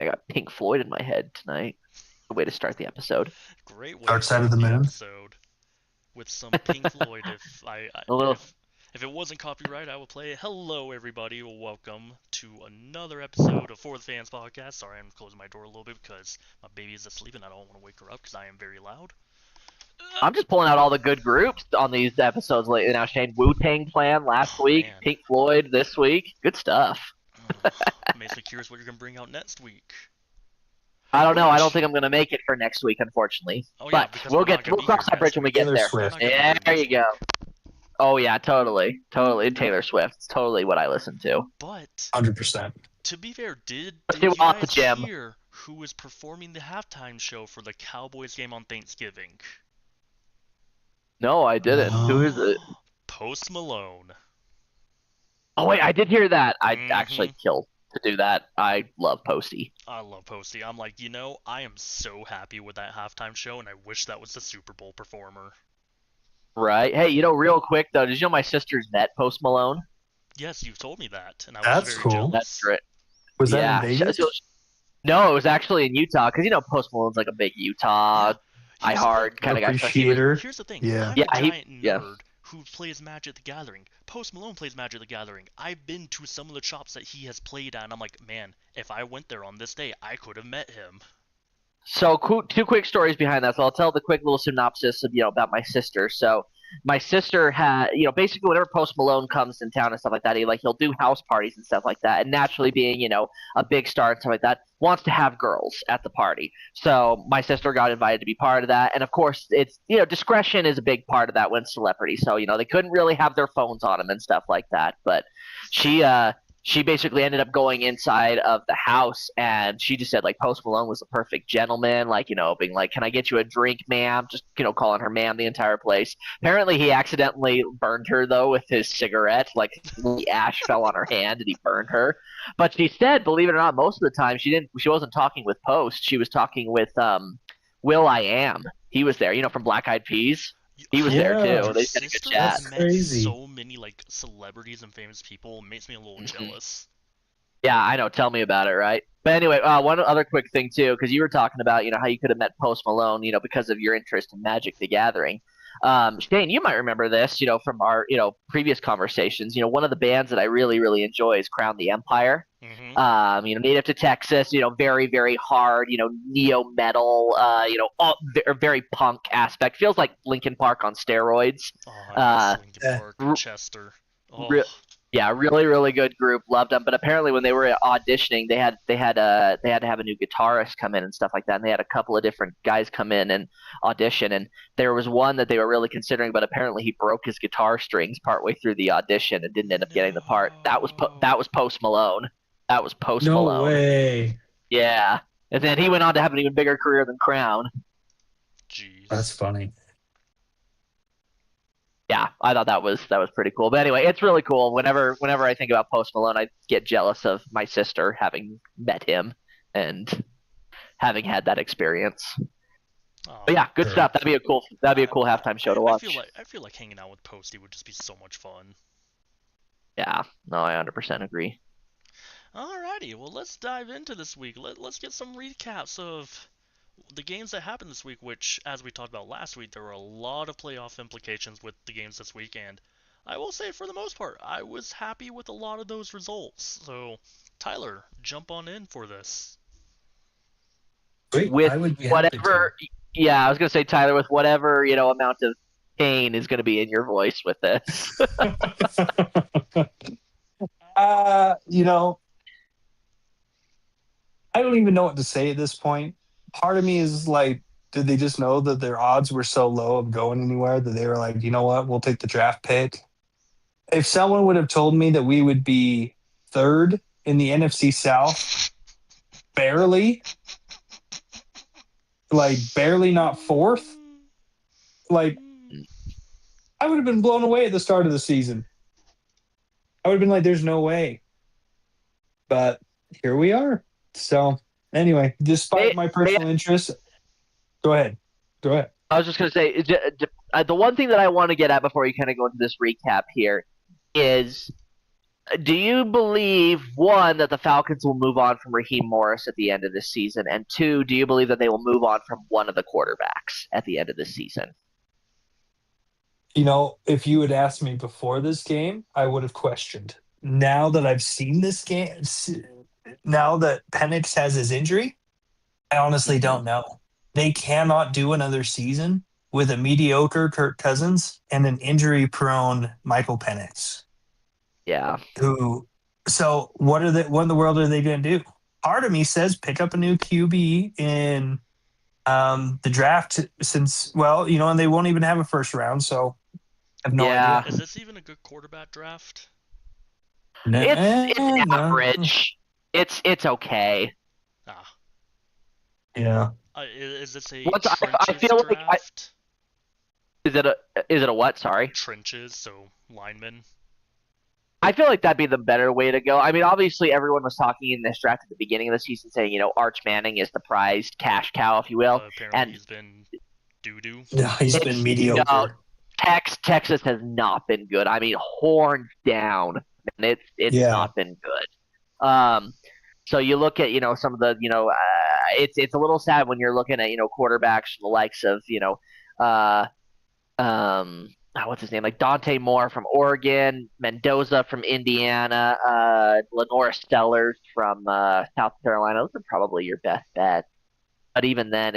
I got Pink Floyd in my head tonight. Good way to start the episode. Great way to Dark Side of start the the Moon. episode with some Pink Floyd. A little. If it wasn't copyright, I would play it. Hello, everybody. Welcome to another episode of For the Fans podcast. Sorry, I'm closing my door a little bit because my baby is asleep and I don't want to wake her up because I am very loud. I'm just pulling out all the good groups on these episodes lately now, Shane. Wu-Tang Clan last week, man. Pink Floyd this week. Good stuff. Makes me curious what you're gonna bring out next week. I don't know. I don't think I'm going to make it for next week, unfortunately. Oh yeah, But because we'll we're not gonna be cross here that bridge next when we week. get Taylor there. Swift. We're not gonna Yeah, be there here you go. Oh yeah, totally. Taylor Swift. It's totally what I listen to. But 100%. to be fair, did Let's you do off the guys gym. hear who was performing the halftime show for the Cowboys game on Thanksgiving? No, I didn't. No. Who is it? Post Malone. Oh wait, I did hear that. I'd Mhm. actually kill to do that. I love Posty. I love Posty. I'm like, I am so happy with that halftime show, and I wish that was the Super Bowl performer. Right. Hey, real quick though, did you know my sister's met Post Malone? Yes, you told me that, and I was That's very cool. jealous. That's great. Was that Yeah. in Vegas? No, it was actually in Utah because Post Malone's like a big Utah Here's the iHeart thing- kind of guy. So he was- Appreciator. Here's the thing. Yeah. I'm Yeah, a he- giant yeah. nerd who plays Magic the Gathering. Post Malone plays Magic the Gathering. I've been to some of the shops that he has played at, and I'm like, man, if I went there on this day, I could have met him. So two quick stories behind that. So I'll tell the quick little synopsis of about my sister. So my sister had basically whenever Post Malone comes in town and stuff like that, he'll do house parties and stuff like that. And naturally, being a big star and stuff like that, wants to have girls at the party. So my sister got invited to be part of that. And of course, it's discretion is a big part of that when celebrities. So they couldn't really have their phones on them and stuff like that. But she basically ended up going inside of the house, and she just said Post Malone was a perfect gentleman, being like, "Can I get you a drink, ma'am?" Just calling her ma'am the entire place. Apparently, he accidentally burned her though with his cigarette. The ash fell on her hand and he burned her. But she said, believe it or not, most of the time she wasn't talking with Post. She was talking with Will I Am. He was there, from Black Eyed Peas. He was there Yeah. too. They had a good Sister chat. has met Crazy. so many celebrities and famous people. It makes me a little Mhm. jealous. Yeah, I know. Tell me about it, right? But anyway, one other quick thing too, because you were talking about how you could have met Post Malone, because of your interest in Magic the Gathering. Shane, you might remember this, from our previous conversations. One of the bands that I really really enjoy is Crown the Empire. Native to Texas, very very hard, neo metal, very punk aspect. Feels like Linkin Park on steroids. Oh, I miss Linkin Yeah. Park, Chester. Oh, Yeah, really, really good group. Loved them. But apparently, when they were auditioning, they had to have a new guitarist come in and stuff like that. And they had a couple of different guys come in and audition. And there was one that they were really considering, but apparently he broke his guitar strings partway through the audition and didn't end up getting the part. That was Post Malone. That was Post No Malone. way. Yeah, and then he went on to have an even bigger career than Crown. jeez. That's funny. Yeah, I thought that was pretty cool. But anyway, it's really cool. Whenever I think about Post Malone, I get jealous of my sister having met him and having had that experience. Oh, But yeah, good Sure. stuff. That'd be a cool halftime show to watch. I feel like hanging out with Posty would just be so much fun. Yeah, no, I 100% agree. Alrighty, well let's dive into this week. Let's get some recaps of the games that happened this week, which, as we talked about last week, there were a lot of playoff implications with the games this week, and I will say, for the most part, I was happy with a lot of those results. So, Tyler, jump on in for this. Wait, With I would be whatever, yeah, I was gonna say Tyler, with whatever amount of pain is gonna be in your voice with this. happy to. I don't even know what to say at this point. Part of me is like, did they just know that their odds were so low of going anywhere that they were like, you know what, we'll take the draft pick? If someone would have told me that we would be third in the NFC South, barely, barely not fourth, I would have been blown away at the start of the season. I would have been like, there's no way. But here we are. So anyway, despite my personal interest, go ahead. I was just gonna say the one thing that I want to get at before you kind of go into this recap here is Do you believe, one, that the Falcons will move on from Raheem Morris at the end of this season? And two, do you believe that they will move on from one of the quarterbacks at the end of this season? If you had asked me before this game, I would have questioned. Now that I've seen this game, now that Penix has his injury, I honestly don't know. They cannot do another season with a mediocre Kirk Cousins and an injury-prone Michael Penix. Yeah. What in the world are they going to do? Part of me says pick up a new QB in the draft and they won't even have a first round, so I have no Yeah. idea. Is this even a good quarterback draft? It's No. average. It's okay. Ah. Yeah. Is this a Once I trenches feel like draft? is it a what? Sorry. Trenches, so linemen. I feel like that'd be the better way to go. I mean, obviously, everyone was talking in this draft at the beginning of the season, saying, Arch Manning is the prized cash cow, if you will. Apparently and he's been doo-doo. No, he's It's- been mediocre. no, Texas has not been good. I mean, horns down, and it's Yeah. not been good. So you look at some of the it's a little sad when you're looking at quarterbacks from the likes of what's his name, like Dante Moore from Oregon, Mendoza from Indiana, Lenore Stellars from South Carolina. Those are probably your best bets. But even then,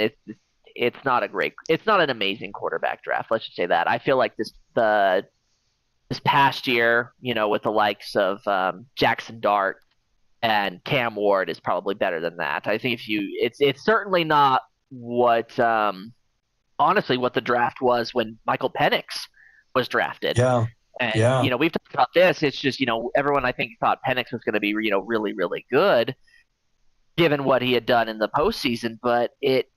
it's not an amazing quarterback draft. Let's just say that. I feel like this past year, with the likes of Jackson Dart and Cam Ward is probably better than that. I think it's certainly not what honestly what the draft was when Michael Penix was drafted. Yeah. And Yeah. we've talked about this. It's just everyone I think thought Penix was going to be really really good given what he had done in the postseason, but it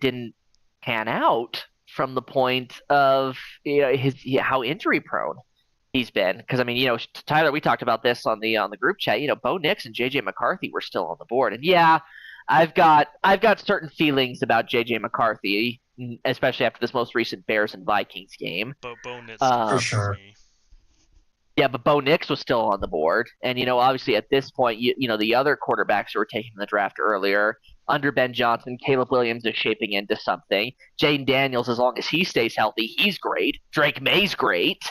didn't pan out from the point of how injury prone he's been. Because I mean, Tyler, we talked about this on the group chat. Bo Nix and JJ McCarthy were still on the board, and yeah, I've got certain feelings about JJ McCarthy, especially after this most recent Bears and Vikings game. Bo Nix For sure. me. Yeah, but Bo Nix was still on the board, and obviously at this point, the other quarterbacks who were taken in the draft earlier under Ben Johnson, Caleb Williams is shaping into something. Jane Daniels, as long as he stays healthy, he's great. Drake May's great.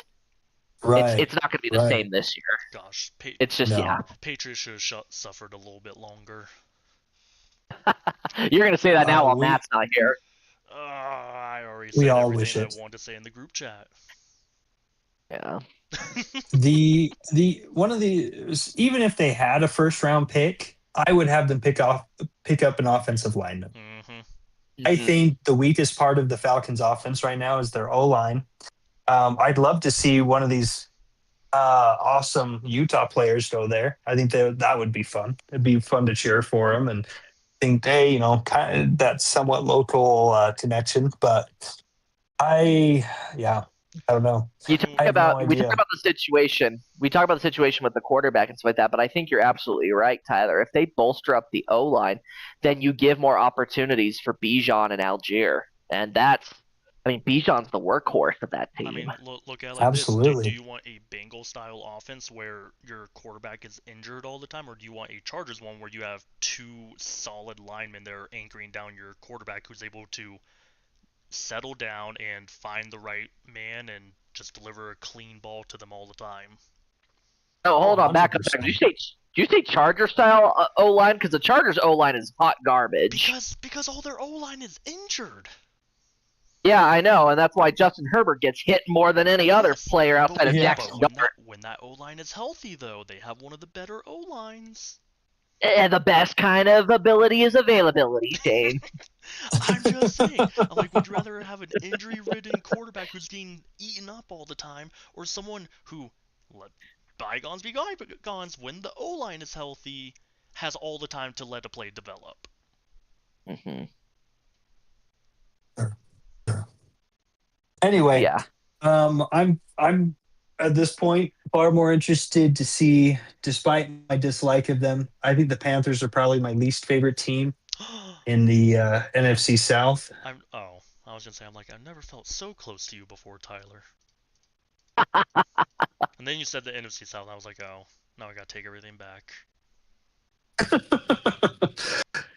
Right. It's not going to be the same this year. Gosh, It's just Patriots should have suffered a little bit longer. You're going to say that now while Matt's not here. I already We said all everything wish I it. wanted to say in the group chat. Yeah. the one of the even if they had a first round pick, I would have them pick up an offensive lineman. I think the weakest part of the Falcons offense right now is their O-line. I'd love to see one of these awesome Utah players go there. I think that would be fun. It'd be fun to cheer for them, and think they, kind of that somewhat local connection. But I don't know. We talk I have no about idea. the situation. We talk about the situation with the quarterback and stuff like that. But I think you're absolutely right, Tyler. If they bolster up the O line, then you give more opportunities for Bijan and Algier, and Bijan's the workhorse of that team. I mean, look at it like Absolutely. this. Do you want a Bengal-style offense where your quarterback is injured all the time, or do you want a Chargers one where you have two solid linemen that are anchoring down your quarterback who's able to settle down and find the right man and just deliver a clean ball to them all the time? Oh, hold on, back up. 100%. Did you say Charger style O line? Because the Chargers O line is hot garbage. Because all their O-line is injured. Yeah, I know, and that's why Justin Herbert gets hit more than any other Yes, player outside of Yeah. Jackson But Dart. when that O-line is healthy, though, they have one of the better O-lines. The best kind of ability is availability, Shane. I'm just saying. I'm like, would you rather have an injury-ridden quarterback who's getting eaten up all the time, or someone who, let bygones be bygones, when the O-line is healthy, has all the time to let a play develop? Mm-hmm. Anyway, Yeah. I'm at this point far more interested to see, despite my dislike of them, I think the Panthers are probably my least favorite team in the NFC South. I was gonna say, I've never felt so close to you before, Tyler. And then you said the NFC South, and I was like, oh, Now I gotta take everything back.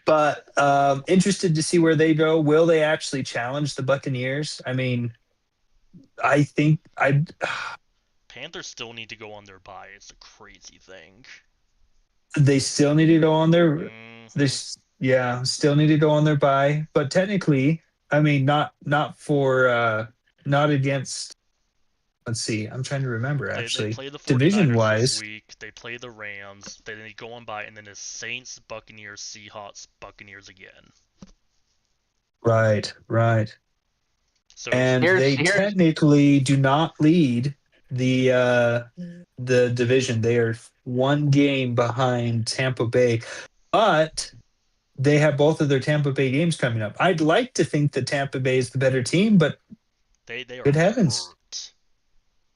But interested to see where they go. Will they actually challenge the Buccaneers? I mean, I think I Panthers still need to go on their bye. It's a crazy thing. they still need to go on their Hmm. yeah, still need to go on their bye. But technically, I mean, not for not against. Let's see. I'm trying to remember They actually. play the Division 49ers this wise, week. They play the Rams. Then they go on bye, and then it's Saints, Buccaneers, Seahawks, Buccaneers again. right, right. So And they Here's technically do not lead the division. They are one game behind Tampa Bay, but they have both of their Tampa Bay games coming up. I'd like to think that Tampa Bay is the better team, but they are good heavens, hurt.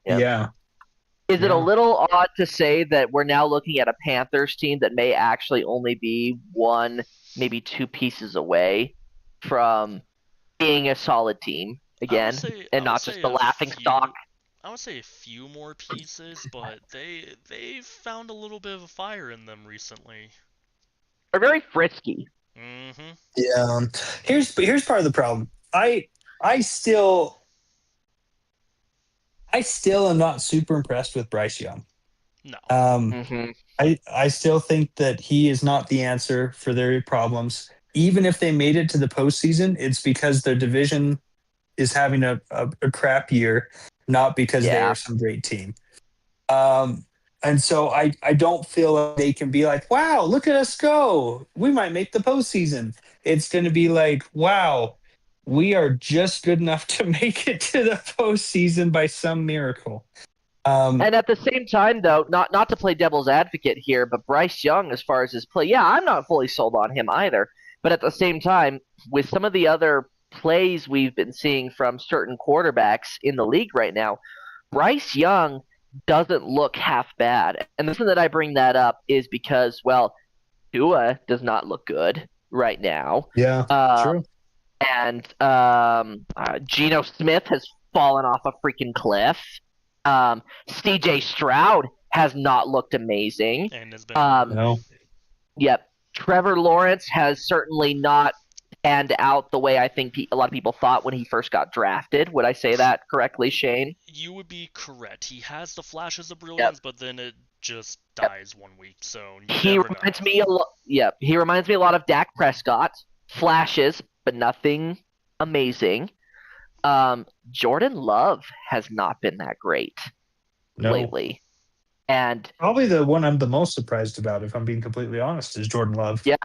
yeah. yeah, Is it a yeah. little odd to say that we're now looking at a Panthers team that may actually only be one, maybe two pieces away from being a solid team again, I and would not just say the a laughing few. stock? I would say a few more pieces, but they found a little bit of a fire in them recently. They're very frisky. Mm-hmm. Yeah. Here's part of the problem. I still I still am not super impressed with Bryce Young. No. Hmm. I still think that he is not the answer for their problems. Even if they made it to the postseason, it's because their division is having a crap year, not because they Yeah. are some great team. And so I don't feel like they can be like, wow, look at us go. We might make the postseason. It's going to be like, wow, we are just good enough to make it to the postseason by some miracle. And at the same time, though, not to play devil's advocate here, but Bryce Young, as far as his play, yeah, I'm not fully sold on him either. But at the same time, with some of the other plays we've been seeing from certain quarterbacks in the league right now, Bryce Young doesn't look half bad. And the reason that I bring that up is because, well, Tua does not look good right now. Yeah, Uh, true. and Geno Smith has fallen off a freaking cliff. CJ Stroud has not looked amazing. And has been Um, hurt. No. yep. Trevor Lawrence has certainly not panned out the way I think a lot of people thought when he first got drafted. Would I say that correctly, Shane? You would be correct. He has the flashes of Yep. brilliance, but then it just Yep. dies 1 week. So you He never reminds know. me a lot. Yep. He reminds me a lot of Dak Prescott. Flashes, but nothing amazing. Jordan Love has not been that great No. lately. And Probably the one I'm the most surprised about, if I'm being completely honest, is Jordan Love. yeah,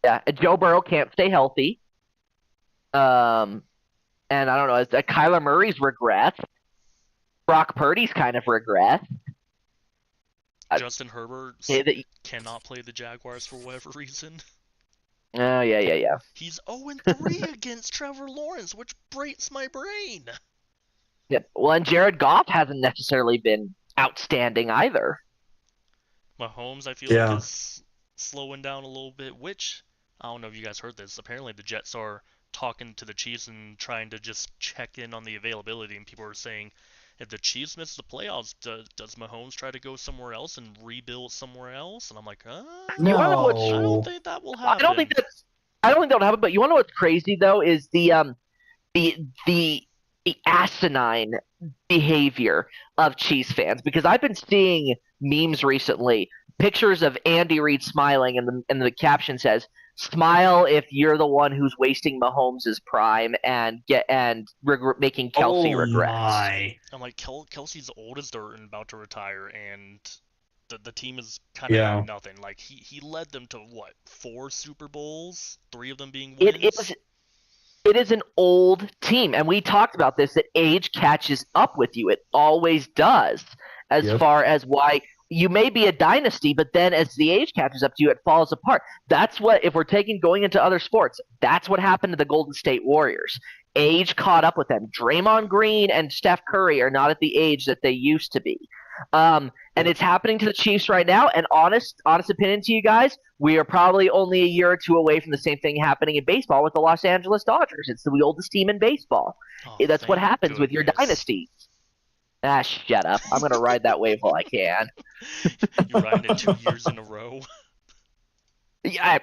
and Joe Burrow can't stay healthy. And I don't know, is that Kyler Murray's regressed? Brock Purdy's kind of regressed. Justin Herbert cannot play the Jaguars for whatever reason. Oh, yeah. He's 0-3 against Trevor Lawrence, which breaks my brain. Yep. Well, and Jared Goff hasn't necessarily been outstanding either. Mahomes, I feel Yeah. like, is slowing down a little bit, which, I don't know if you guys heard this, apparently the Jets are talking to the Chiefs and trying to just check in on the availability, and people are saying, if the Chiefs miss the playoffs, does Mahomes try to go somewhere else and rebuild somewhere else? And I'm like, You wanna know what's- I No. don't think that will happen. I don't think that'll happen. But you want to know what's crazy though is the asinine behavior of Chiefs fans, because I've been seeing memes recently, pictures of Andy Reid smiling, and the caption says, "Smile if you're the one who's wasting Mahomes' prime and making Kelsey regrets." My. I'm like, Kelsey's old as dirt and about to retire, and the team is kind of Yeah. doing nothing. Like, he led them to, what, 4 Super Bowls? 3 of them being It wins? is an old team, and we talked about this, that age catches up with you. It always does, as Yep. far as why you may be a dynasty, but then as the age catches up to you, it falls apart. That's what, if we're going into other sports, that's what happened to the Golden State Warriors. Age caught up with them. Draymond Green and Steph Curry are not at the age that they used to be. And it's happening to the Chiefs right now. And honest opinion to you guys, we are probably only a year or two away from the same thing happening in baseball with the Los Angeles Dodgers. It's the oldest team in baseball. Oh, That's what thank happens with your goodness. dynasty. Ah, shut up. I'm gonna ride that wave while I can. You're riding it 2 years in a row. Yeah,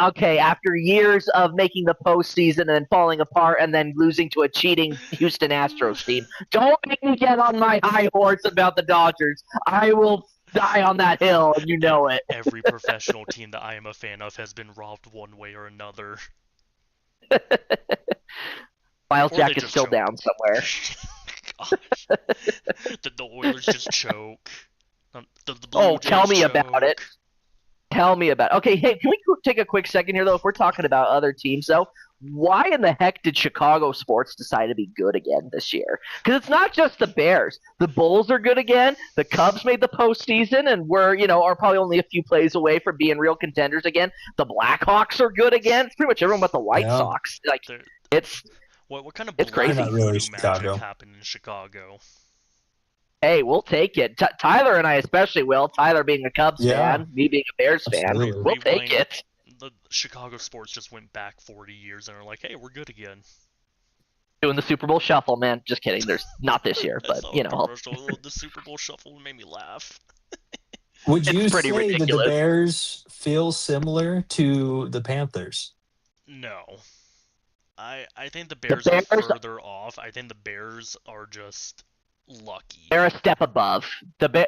okay. After years of making the postseason and then falling apart and then losing to a cheating Houston Astros team, don't make me get on my high horse about the Dodgers. I will die on that hill, and you know it. Every professional team that I am a fan of has been robbed one way or another. Miles Or they Jack is just still choke. down somewhere. Gosh. The Oilers just choke. The Blue Oh, tell Jays me about it. choke. Tell me about it. Okay, hey, can we take a quick second here, though? If we're talking about other teams, though, why in the heck did Chicago sports decide to be good again this year? Because it's not just the Bears. The Bulls are good again. The Cubs made the postseason and are probably only a few plays away from being real contenders again. The Blackhawks are good again. It's pretty much everyone but the White Yeah. Sox. Like, They're- it's What kind of It's crazy. black Not really voodoo Chicago. magic happened in Chicago? hey, we'll take it. Tyler and I especially will. Tyler being a Cubs Yeah. fan, me being a Bears fan, Absolutely. we'll take it. The Chicago sports just went back 40 years and are like, hey, we're good again. Doing the Super Bowl shuffle, man. Just kidding. There's not this year, That's but all I'll commercial. The Super Bowl shuffle made me laugh. Would you It's pretty say that the ridiculous. Bears feel similar to the Panthers? No. I think the Bears, Bears- are further off. I think the Bears are just lucky. They're a step above.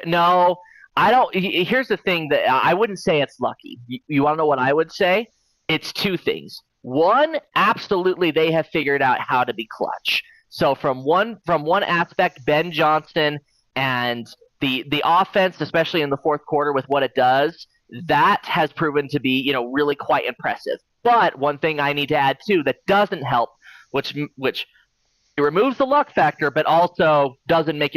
No, I don't. Here's the thing that I wouldn't say it's lucky. You want to know what I would say? It's two things. One, absolutely, they have figured out how to be clutch. So from one aspect, Ben Johnson and the offense, especially in the fourth quarter with what it does, that has proven to be really quite impressive. But one thing I need to add too that doesn't help, which it removes the luck factor, but also doesn't makes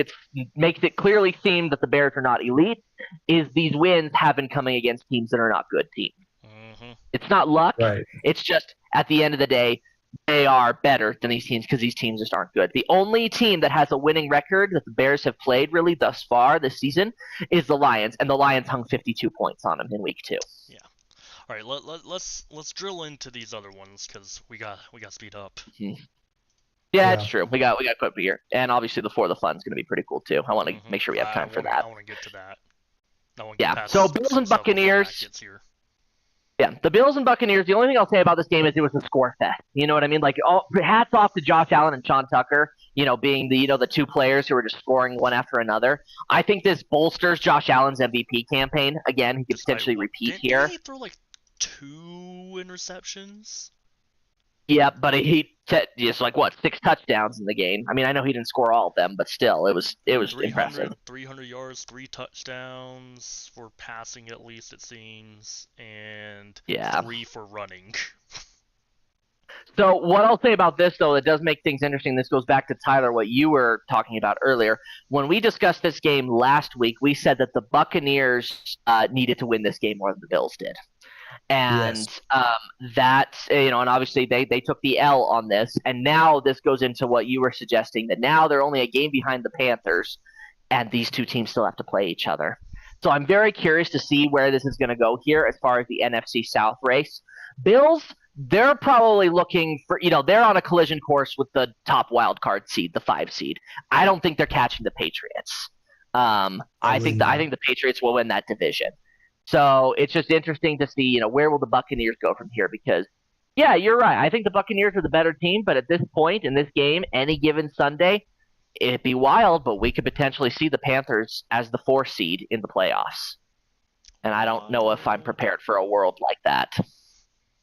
it clearly seem that the Bears are not elite, is these wins have been coming against teams that are not good teams. Mm-hmm. It's not luck. Right. It's just at the end of the day, they are better than these teams because these teams just aren't good. The only team that has a winning record that the Bears have played really thus far this season is the Lions, and the Lions hung 52 points on them in week 2. All right, let's drill into these other ones because we got speed up. Yeah, it's true. We got quite a here, and obviously the For the Fun's going to be pretty cool too. I want to Mhm. make sure we have time for that. I want to get to that. I wanna Yeah, get past so Bills and several Buccaneers- brackets here. Yeah, the Bills and Buccaneers. The only thing I'll say about this game is it was a score fest. You know what I mean? Like, hats off to Josh Allen and Sean Tucker. Being the two players who were just scoring one after another. I think this bolsters Josh Allen's MVP campaign. Again, he could potentially repeat here. Didn't he throw like 2 interceptions? Yeah, but he just 6 touchdowns in the game. I mean, I know he didn't score all of them, but still, it was 300, impressive. 300 yards, 3 touchdowns for passing at least it seems, and Yeah. 3 for running. So what I'll say about this, though, that does make things interesting, this goes back to, Tyler, what you were talking about earlier. When we discussed this game last week, we said that the Buccaneers needed to win this game more than the Bills did. And and obviously they took the L on this. And now this goes into what you were suggesting, that now they're only a game behind the Panthers, and these two teams still have to play each other. So I'm very curious to see where this is going to go here as far as the NFC South race. Bills, they're probably looking for, they're on a collision course with the top wild card seed, the 5 seed. I don't think they're catching the Patriots. I think the Patriots will win that division. So it's just interesting to see, where will the Buccaneers go from here? Because, yeah, you're right. I think the Buccaneers are the better team, but at this point in this game, any given Sunday, it'd be wild, but we could potentially see the Panthers as the 4 seed in the playoffs. And I don't know if I'm prepared for a world like that.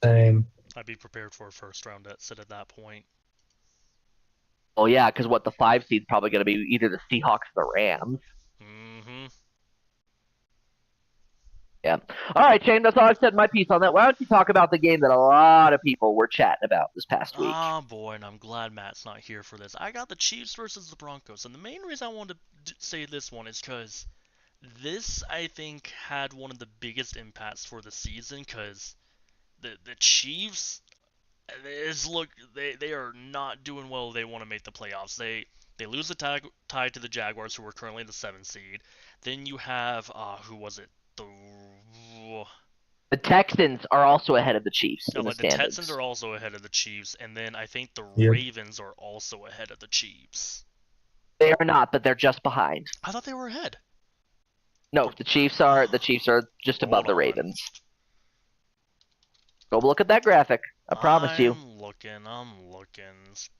Same. I'd be prepared for a first round exit at that point. Well, yeah, because the 5 seed's probably going to be either the Seahawks or the Rams. Mm-hmm. Yeah. All right, Shane, that's all I've said my piece on that. Why don't you talk about the game that a lot of people were chatting about this past week? Oh boy, and I'm glad Matt's not here for this. I got the Chiefs versus the Broncos, and the main reason I wanted to say this one is because this, I think, had one of the biggest impacts for the season, because the Chiefs they are not doing well. They want to make the playoffs. They lose the tie to the Jaguars, who are currently the 7th seed. Then you have who was it? The Texans are also ahead of the Chiefs in the The standings. Texans are also ahead of the Chiefs, and then I think the Yep. Ravens are also ahead of the Chiefs. They are not, but they're just behind. I thought they were ahead. No, the Chiefs are just above Hold the on. Ravens. Go look at that graphic. I promise you. I'm looking. Just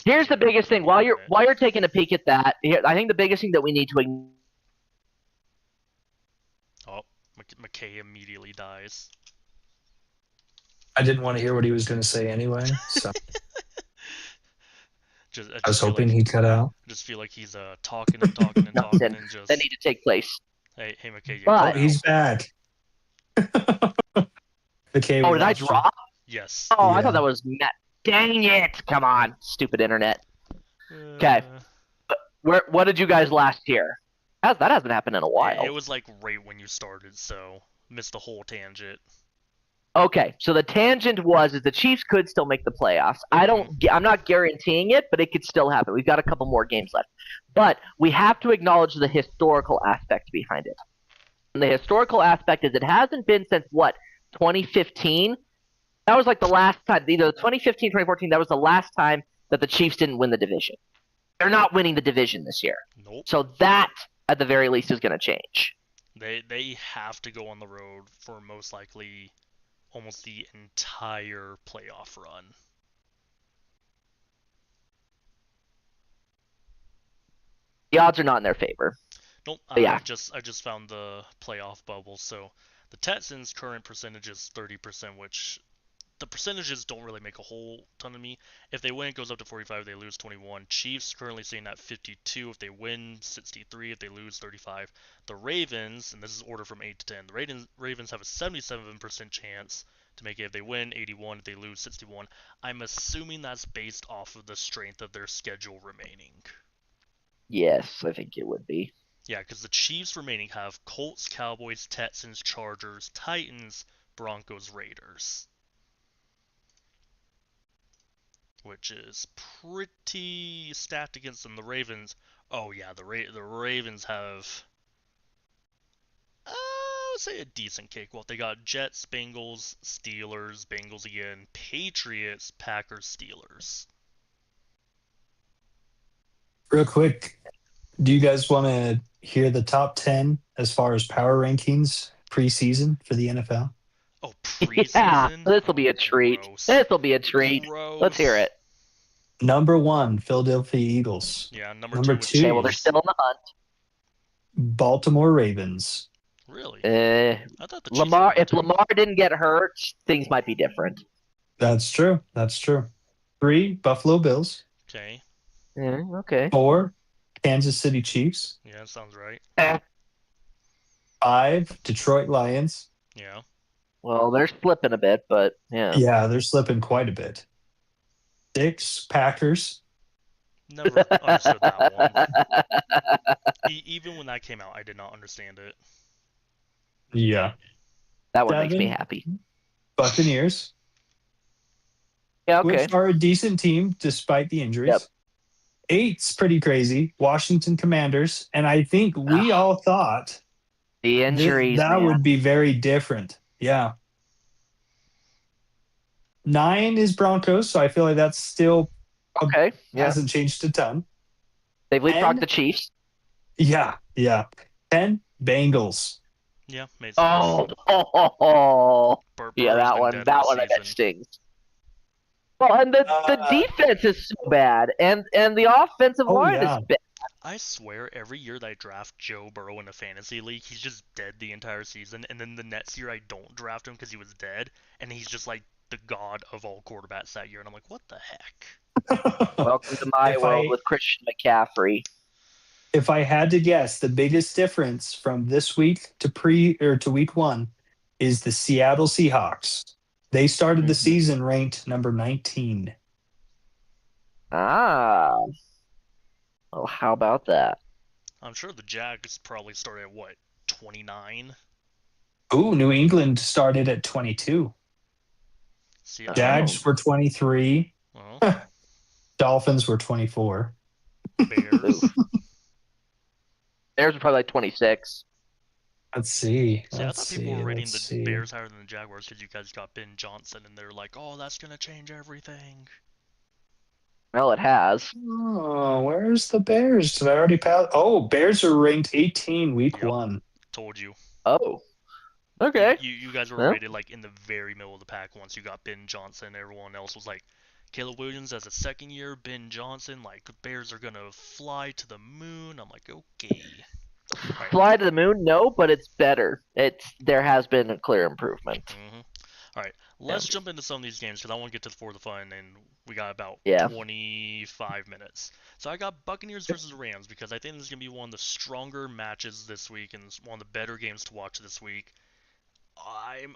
Here's the give me biggest thing. a While you're minute. taking a peek at that, I think the biggest thing that we need to Oh, McKay immediately dies. I didn't want to hear what he was going to say anyway, so I was hoping he'd cut out. Just feel like he's talking and talking and talking Nothing. and just. that need to take place. Hey, McKay, you But- cut Oh, he's out. back. Okay. Oh, did I drop? Yes. Oh, I Yeah. thought that was Matt. Dang it! Come on, stupid internet. Okay. What did you guys last hear? That hasn't happened in a while. It was like right when you started, so missed the whole tangent. Okay, so the tangent is the Chiefs could still make the playoffs. I'm not guaranteeing it, but it could still happen. We've got a couple more games left. But we have to acknowledge the historical aspect behind it. And the historical aspect is it hasn't been since, 2015? That was like the last time, either 2015, 2014, that was the last time that the Chiefs didn't win the division. They're not winning the division this year. Nope. So that, at the very least, is going to change. They have to go on the road for most likely almost the entire playoff run. The odds are not in their favor. Nope. Yeah. I just found the playoff bubble. So the Texans' current percentage is 30%, which the percentages don't really make a whole ton of me. If they win, it goes up to 45. If they lose, 21. Chiefs currently sitting at 52. If they win, 63. If they lose, 35. The Ravens, and this is order from 8 to 10. The Ravens have a 77% chance to make it. If they win, 81. If they lose, 61. I'm assuming that's based off of the strength of their schedule remaining. Yes, I think it would be. Yeah, because the Chiefs remaining have Colts, Cowboys, Texans, Chargers, Titans, Broncos, Raiders. Which is pretty stacked against them. The Ravens, oh yeah, the Ravens have, I would say a decent cakewalk. They got Jets, Bengals, Steelers, Bengals again, Patriots, Packers, Steelers. Real quick, do you guys want to hear the top 10 as far as power rankings preseason for the NFL? Oh, Yeah, preseason? this will be a treat. Gross. This will be a treat. Gross. Let's hear it. Number 1, Philadelphia Eagles. Yeah, number Number two. two. Okay, well, they're still in the hunt. Baltimore Ravens. Really? Uh, I thought the Chiefs Lamar, were if Lamar didn't get hurt, things might be different. That's true. That's true. 3, Buffalo Bills. Okay. Yeah, okay. 4, Kansas City Chiefs. Yeah, that sounds right. 5, Detroit Lions. Yeah. Well, they're slipping a bit, but yeah. Yeah, they're slipping quite a bit. 6, Packers. Never understood that one. Even when that came out, I did not understand it. Yeah. That one makes me 7, happy. Buccaneers. Yeah, okay. Which are a decent team despite the injuries. Yep. 8's pretty crazy. Washington Commanders. And I think we all thought The injuries, that man. would be very different. Yeah. 9 is Broncos, so I feel like that's still Okay, yeah. hasn't changed a ton. They've leapfrogged And- the Chiefs. Yeah. 10, Bengals. Yeah, made sense. Oh, Burrow's yeah, that been one. dead That all one I bet season. stings. Well, and the defense is so bad, and the offensive line yeah. is bad. I swear, every year that I draft Joe Burrow in a fantasy league, he's just dead the entire season, and then the next year I don't draft him because he was dead, and he's just like the god of all quarterbacks that year, and I'm like, what the heck? Welcome to my If world I- with Christian McCaffrey. If I had to guess, the biggest difference from this week to week 1 is the Seattle Seahawks. They started the Mhm. season ranked number 19. Ah. Well, how about that? I'm sure the Jags probably started at what, 29? Ooh, New England started at 22. Seattle. Jags were 23. Well, Dolphins were 24. Bears. Theirs were probably like 26. Let's see. See, I Let's thought people see. were rating Let's the see. Bears higher than the Jaguars because you guys got Ben Johnson, and they're like, oh, that's gonna change everything. Well, it has. Oh, where's the Bears? Did I already pass? Oh, Bears are ranked 18 week Yep. 1. Told you. Oh. Okay. You guys were Well. rated like in the very middle of the pack once you got Ben Johnson. Everyone else was like Caleb Williams as a second year, Ben Johnson, like Bears are gonna fly to the moon. I'm like, okay. Right. Fly to the moon? No, but it's better. There has been a clear improvement. Mm-hmm. All right, let's jump into some of these games because I want to get to the for the fun, and we got about 25 minutes. So I got Buccaneers versus Rams because I think this is gonna be one of the stronger matches this week and one of the better games to watch this week.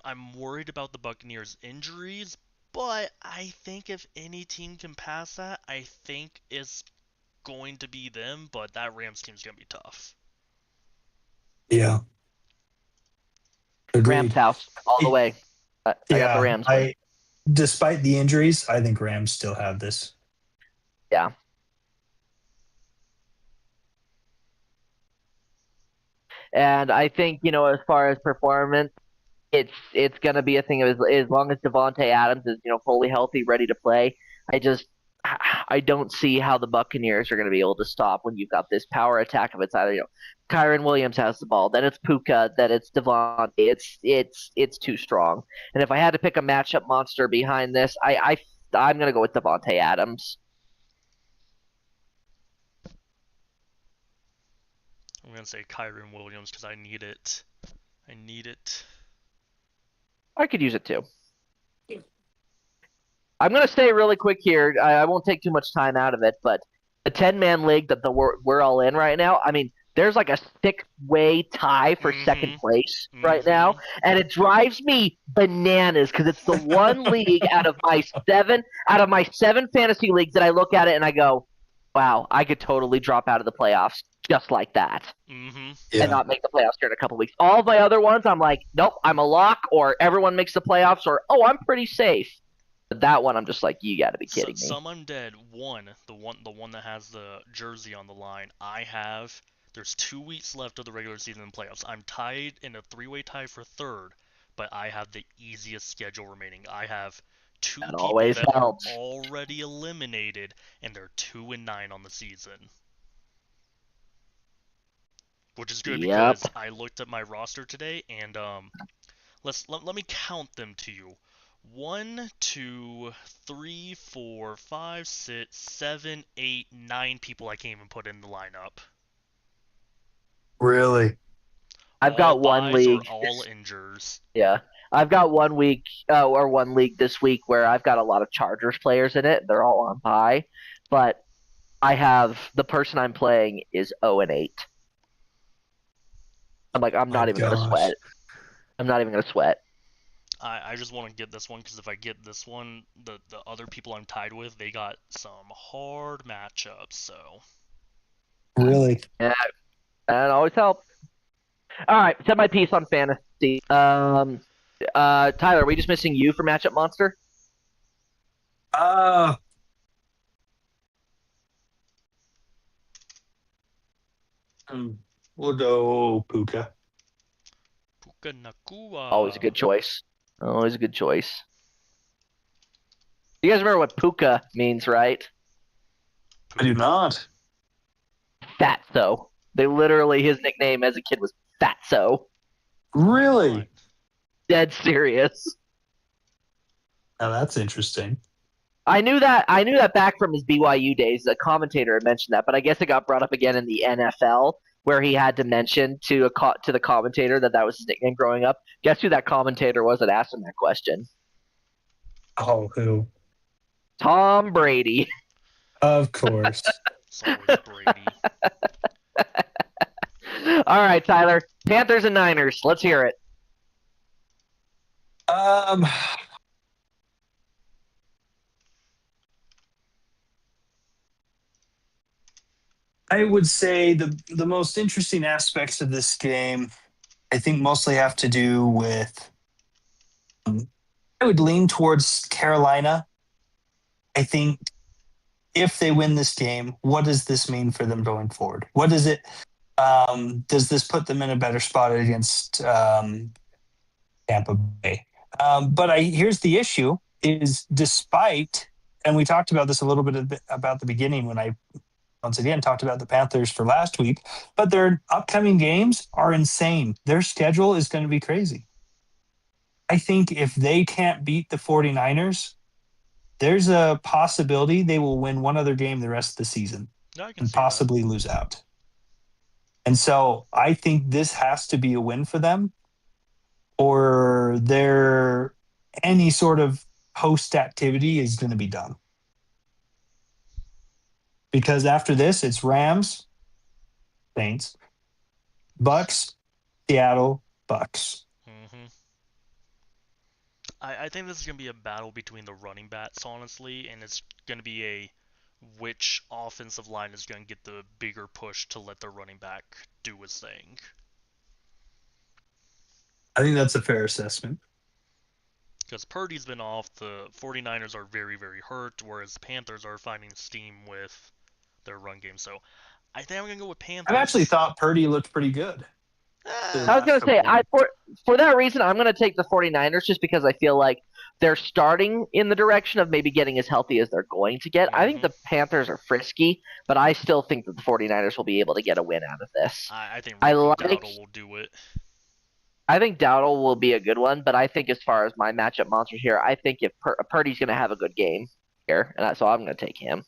I'm worried about the Buccaneers' injuries, but I think if any team can pass that, I think it's going to be them. But that Rams team's gonna be tough. Yeah. Agreed. Rams house all the way. I got the Rams. Despite the injuries, I think Rams still have this. Yeah. And I think, as far as performance, it's going to be a thing of as long as Devontae Adams is, fully healthy, ready to play. I don't see how the Buccaneers are going to be able to stop when you've got this power attack of it's either, Kyren Williams has the ball, then it's Puka, then it's Devontae. It's too strong. And if I had to pick a matchup monster behind this, I'm going to go with Devontae Adams. I'm going to say Kyren Williams because I need it. I could use it too. I'm going to say really quick here, I won't take too much time out of it, but the 10-man league that we're all in right now, I mean, there's like a 6-way tie for second place right now, and it drives me bananas because it's the one league out of my seven fantasy leagues that I look at it and I go, wow, I could totally drop out of the playoffs just like that and not make the playoffs here in a couple weeks. All my other ones, I'm like, nope, I'm a lock, or everyone makes the playoffs, or I'm pretty safe. But that one, I'm just like, you got to be kidding me. Some I'm dead. The one that has the jersey on the line. There's 2 weeks left of the regular season and playoffs. I'm tied in a 3-way tie for third, but I have the easiest schedule remaining. I have 2 people that are already eliminated, and they're 2-9 on the season. Which is good because I looked at my roster today, and let me count them to you. 1, 2, 3, 4, 5, 6, 7, 8, 9 people I can't even put in the lineup. Really? I've got one league. All injures. Yeah. I've got 1 week or one league this week where I've got a lot of Chargers players in it. They're all on bye. But I have the person I'm playing is 0-8. I'm like, I'm not even going to sweat. I'm not even going to sweat. I just want to get this one because if I get this one, the other people I'm tied with, they got some hard matchups. So. Really? Yeah, that always helps. All right, set my piece on fantasy. Tyler, are we just missing you for matchup monster? We'll go Puka. Puka Nacua. Always a good choice. Always a good choice. You guys remember what Puka means, right? I do not. Fatso. His nickname as a kid was Fatso. Really? Dead serious. Now that's interesting. I knew that back from his BYU days. A commentator had mentioned that, but I guess it got brought up again in the NFL, where he had to mention to the commentator that was his nickname growing up. Guess who that commentator was that asked him that question? Oh, who? Tom Brady. Of course. It's always Brady. All right, Tyler. Panthers and Niners. Let's hear it. I would say the most interesting aspects of this game, I think, mostly have to do with. I would lean towards Carolina. I think if they win this game, what does this mean for them going forward? What is it? Does this put them in a better spot against Tampa Bay? But here's the issue: is despite and we talked about this a little bit about the beginning when I once again talked about the Panthers for last week, but their upcoming games are insane. Their schedule is going to be crazy. I think if they can't beat the 49ers, there's a possibility they will win one other game the rest of the season Yeah, I can and see that. possibly lose out. And so I think this has to be a win for them, or their any sort of post activity is going to be done. Because after this, it's Rams, Saints, Bucks, Seattle, Bucks. hmm I think this is going to be a battle between the running backs, honestly, and it's going to be a which offensive line is going to get the bigger push to let the running back do his thing. I think that's a fair assessment. Because Purdy's been off, the 49ers are very, very hurt, whereas the Panthers are finding steam with their run game. So I think I'm going to go with Panthers. I actually thought Purdy looked pretty good. I was going to say, for that reason, I'm going to take the 49ers just because I feel like they're starting in the direction of maybe getting as healthy as they're going to get. I think the Panthers are frisky, but I still think that the 49ers will be able to get a win out of this. I think Dowdle will do it. I think Dowdle will be a good one, but I think as far as my matchup monsters here, I think if Purdy's going to have a good game here, and so I'm going to take him.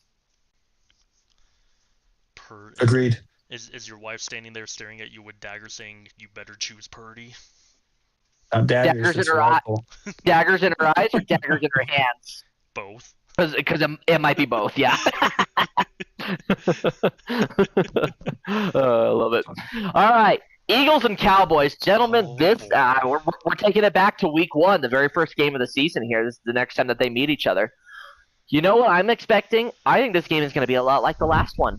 Agreed. Is your wife standing there staring at you with daggers saying you better choose Purdy? Daggers in her eyes. Daggers in her eyes or daggers in her hands? Both. Because it might be both, yeah. I love it. All right. Eagles and Cowboys, gentlemen. We're taking it back to week 1, the very first game of the season here. This is the next time that they meet each other. You know what I'm expecting? I think this game is going to be a lot like the last one.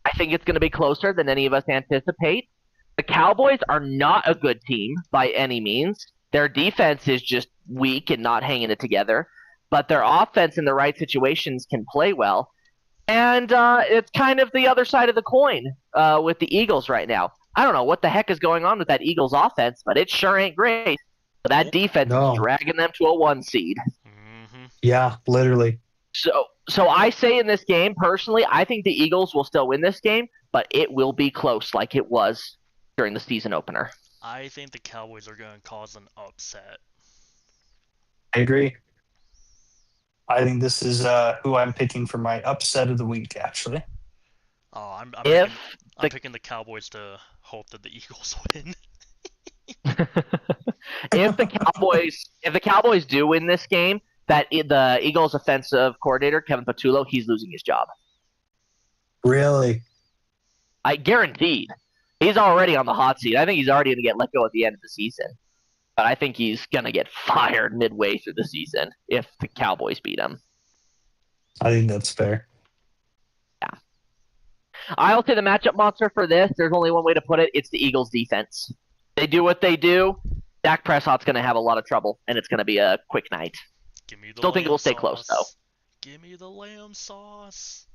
I think it's going to be closer than any of us anticipate. The Cowboys are not a good team by any means. Their defense is just weak and not hanging it together, but their offense in the right situations can play well. And it's kind of the other side of the coin with the Eagles right now. I don't know what the heck is going on with that Eagles offense, but it sure ain't great. But that defense is dragging them to a 1 seed. Mm-hmm. Yeah, literally. So I say in this game, personally, I think the Eagles will still win this game, but it will be close like it was during the season opener. I think the Cowboys are going to cause an upset. I agree. I think this is who I'm picking for my upset of the week, actually. Oh, I'm picking the Cowboys to hope that the Eagles win. If the Cowboys do win this game, the Eagles offensive coordinator, Kevin Patullo, he's losing his job. Really? I guaranteed. He's already on the hot seat. I think he's already going to get let go at the end of the season. But I think he's going to get fired midway through the season if the Cowboys beat him. I think that's fair. Yeah. I'll say the matchup monster for this, there's only one way to put it. It's the Eagles defense. They do what they do. Dak Prescott's going to have a lot of trouble, and it's going to be a quick night. Give me the Still think it will stay close, though. Give me the lamb sauce.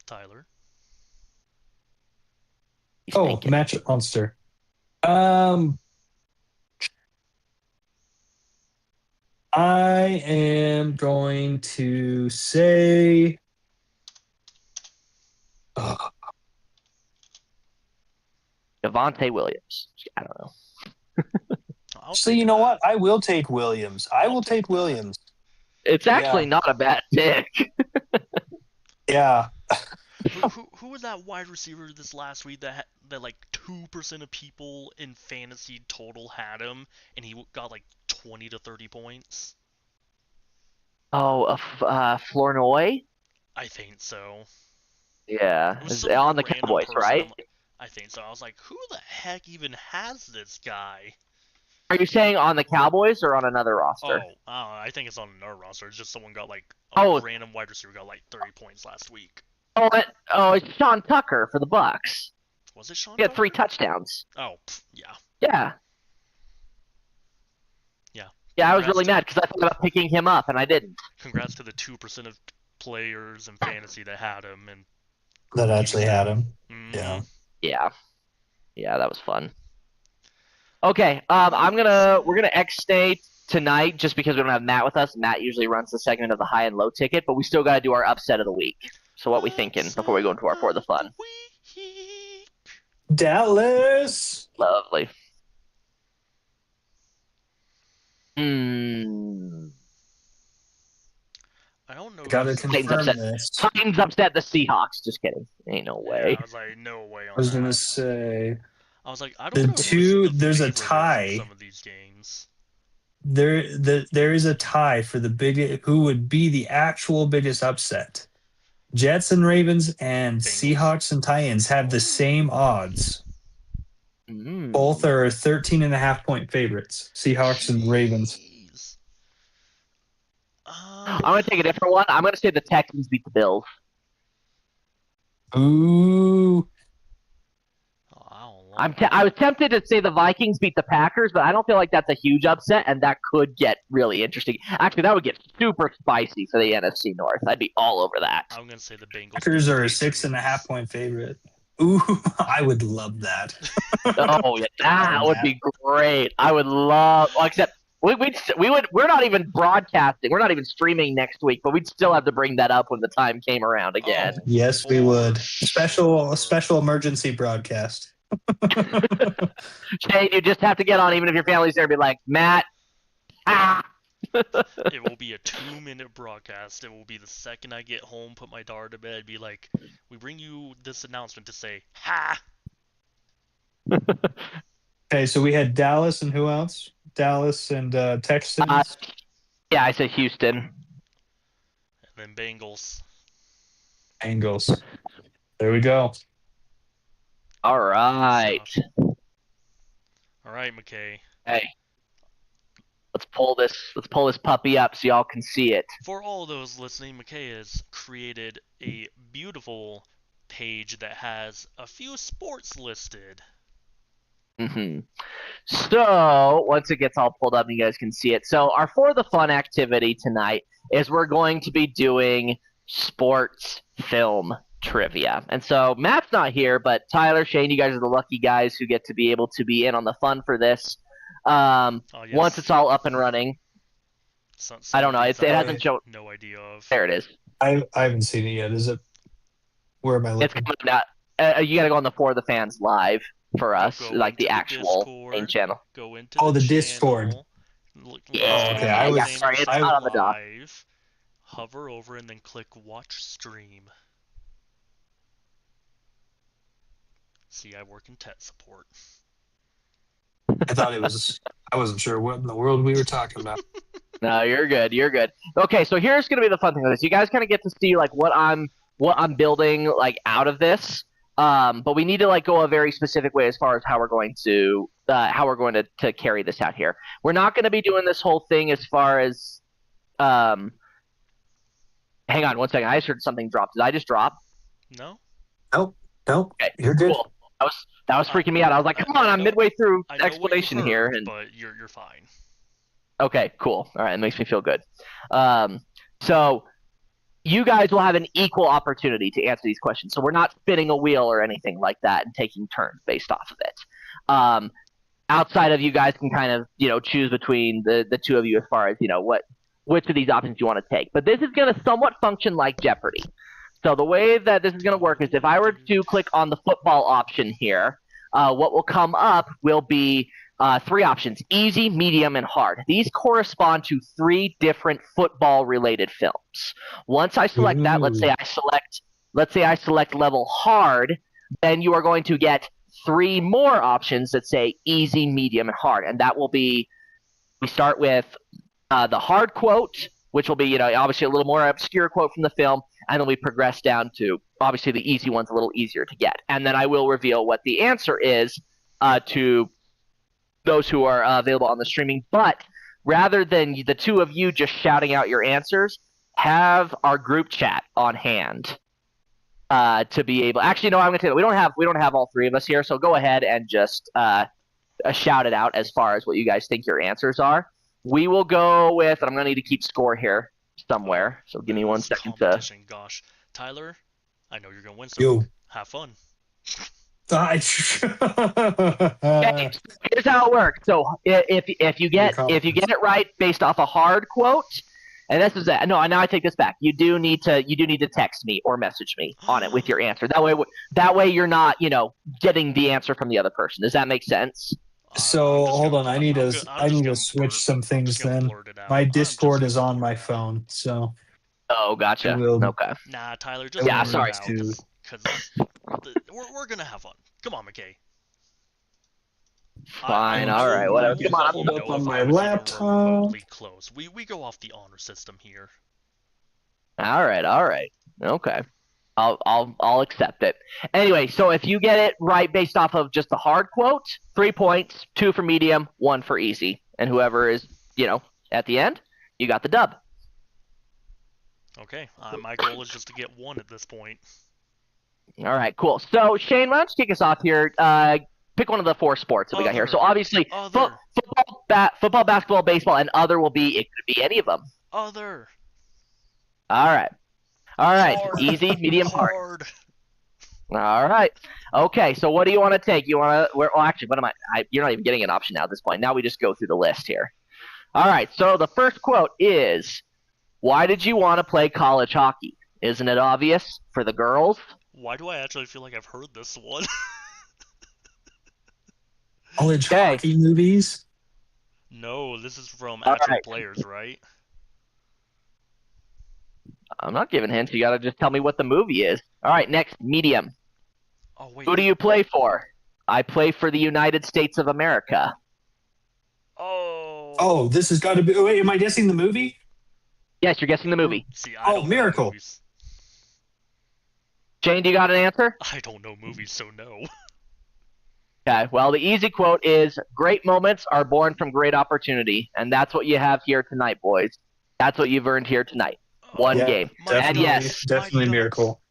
Tyler. Matchup monster. I am going to say Javonte Williams. I don't know. So you know what? I will take Williams. I will take Williams. It's actually not a bad pick. Yeah. Who was that wide receiver this last week that like 2% of people in fantasy total had him, and he got like 20 to 30 points? Oh, Flournoy? I think so. Yeah, it's on the Cowboys, right? I think so. I was like, who the heck even has this guy? Are you saying on the Cowboys or on another roster? I think it's on another roster. It's just someone got like a random wide receiver got like 30 points last week. It's Sean Tucker for the Bucks. Was it Sean? He had 3 touchdowns. Oh, yeah. Yeah. Yeah. Yeah, I was really mad because I thought about picking him up and I didn't. Congrats to the 2% of players in fantasy that had him and that actually had him. Mm-hmm. Yeah. Yeah. Yeah, that was fun. Okay, we're gonna X-State tonight just because we don't have Matt with us. Matt usually runs the segment of the high and low ticket, but we still gotta do our upset of the week. So what we thinking before we go into our For the Fun? Dallas. Lovely. Hmm. I don't know. Gotta who's Titans confirm upset. this. Titans upset the Seahawks. Just kidding. Ain't no way. I was like, no way on I was that. gonna say I was like, I the don't know two. who's the There's a favorite in tie. some of these games. There is a tie for the big. Who would be the actual biggest upset? Jets and Ravens and Bengals. Seahawks and Titans have the same odds. Mm. Both are 13.5-point favorites. Seahawks and Ravens. Jeez. I'm gonna take a different one. I'm gonna say the Texans beat the Bills. Ooh. I don't know. I was tempted to say the Vikings beat the Packers, but I don't feel like that's a huge upset, and that could get really interesting. Actually, that would get super spicy for the NFC North. I'd be all over that. I'm gonna say the Bengals. Packers beat are the a Patriots. 6.5-point favorite. Ooh, I would love that. Oh, yeah, that would be great. I would love. Well, except we would. We're not even broadcasting. We're not even streaming next week, but we'd still have to bring that up when the time came around again. Oh, Yes, we for would. sure. Special emergency broadcast. Shane, you just have to get on, even if your family's there, and be like, Matt. Ah. It will be a 2-minute broadcast. It will be the second I get home, put my daughter to bed, be like, we bring you this announcement to say, ha! Okay, so we had Dallas and who else? Dallas and Texans. Yeah, I said Houston. And then Bengals. Angles. There we go. All right. All right, McKay. Hey, let's pull this puppy up so y'all can see it. For all those listening, McKay has created a beautiful page that has a few sports listed. hmm So once it gets all pulled up, you guys can see it. So our For the Fun activity tonight is we're going to be doing sports film trivia. And so Matt's not here, but Tyler, Shane, you guys are the lucky guys who get to be able to be in on the fun for this. Oh, yes. Once it's all up and running. Some I don't know. of these It I hasn't have shown. no idea of. There it is. I haven't seen it yet. Is it? Where am I It's looking? coming out. You got to go on the For the Fans live for us, Go like the into the actual Discord. main channel. Go into Oh, the channel, Discord. Look, Yeah, okay, I was- sorry, it's not on the dock. live, hover over and then click watch stream. See, I work in tech support. I thought it was. I wasn't sure what in the world we were talking about. No, you're good. You're good. Okay, so here's gonna be the fun thing with this. You guys kind of get to see like what I'm building like out of this. But we need to like go a very specific way as far as how we're going to carry this out here. We're not going to be doing this whole thing as far as hang on one second. I just heard something drop. Did I just drop? No? Nope. Okay, You're good. cool. That was freaking me out. I was like, come on, I I'm know- midway through I know what you explanation here, heard, and but you're fine. okay, cool. All right, it makes me feel good. So you guys will have an equal opportunity to answer these questions. So we're not spinning a wheel or anything like that and taking turns based off of it. Outside of you guys can kind of, choose between the two of you as far as, which of these options you want to take. But this is going to somewhat function like Jeopardy. So the way that this is going to work is if I were to click on the football option here, what will come up will be 3 options: easy, medium, and hard. These correspond to 3 different football-related films. Once I select that, let's say I select level hard, then you are going to get 3 more options that say easy, medium, and hard, and that will be. We start with the hard quote, which will be obviously a little more obscure quote from the film, and then we progress down to obviously the easy one's a little easier to get, and then I will reveal what the answer is to those who are available on the streaming. But rather than the two of you just shouting out your answers, have our group chat on hand to be able. Actually, no, I'm going to tell you, we don't have all 3 of us here, so go ahead and just shout it out as far as what you guys think your answers are. We will go with, and I'm going to need to keep score here somewhere, so give me 1 second to. Gosh, Tyler, I know you're gonna win. So Yo. have fun. I- Okay, here's how it works. So if you get it right based off a hard quote, and this is that. No, now I take this back. You do need to text me or message me on it with your answer. That way you're not getting the answer from the other person. Does that make sense? So hold on, I need to just switch some things then. blurt it out. My I'm Discord just is gonna on my blurt it out. phone, so Oh, gotcha. I will- Okay. Nah, Tyler, just Yeah, blurt sorry. it out, Dude. because we're gonna have fun. Come on, McKay. Fine. I All know- right. Whatever. you Come on. know Hold up if on I my was even laptop. remotely close. We go off the honor system here. All right. All right. Okay. I'll accept it. Anyway, so if you get it right based off of just the hard quote, 3 points, 2 for medium, 1 for easy, and whoever is at the end, you got the dub. Okay, my goal is just to get 1 at this point. All right, cool. So Shane, why don't you kick us off here? Pick one of the 4 sports that we got here. So obviously, Other. football, basketball, baseball, and other will be. It could be any of them. Other. All right. All right. Hard. Easy, medium, hard. Hard. All right. Okay. So what do you want to take? You want to? Well, actually, what am I? You're not even getting an option now at this point. Now we just go through the list here. All right. So the first quote is, "Why did you want to play college hockey? Isn't it obvious for the girls?" Why do I actually feel like I've heard this one? college Okay. hockey movies. No, this is from All actual right. players, right? I'm not giving hints. You got to just tell me what the movie is. All right. Next, medium. Oh wait. Who do you play for? I play for the United States of America. Oh. Oh, this has got to be. Wait, am I guessing the movie? Yes, you're guessing the movie. See, I don't know Miracle. movies. Jane, do you got an answer? I don't know movies, so no. Okay, well, the easy quote is, "Great moments are born from great opportunity," and that's what you have here tonight, boys. That's what you've earned here tonight. One Yeah, game. My And Definitely, yes, definitely my Miracle.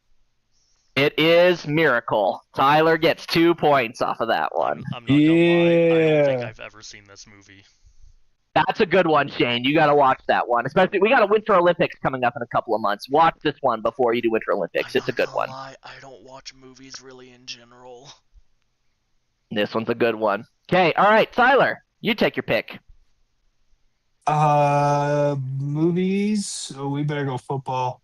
it is Miracle. Tyler gets 2 points off of that one. I'm not gonna lie. I don't think Yeah. I've ever seen this movie. That's a good one, Shane. You got to watch that one. Especially, we got a Winter Olympics coming up in a couple of months. Watch this one before you do Winter Olympics. I'm It's a not good gonna one. lie, I don't watch movies really in general. This one's a good one. Okay, all right, Tyler, you take your pick. Movies. So we better go football.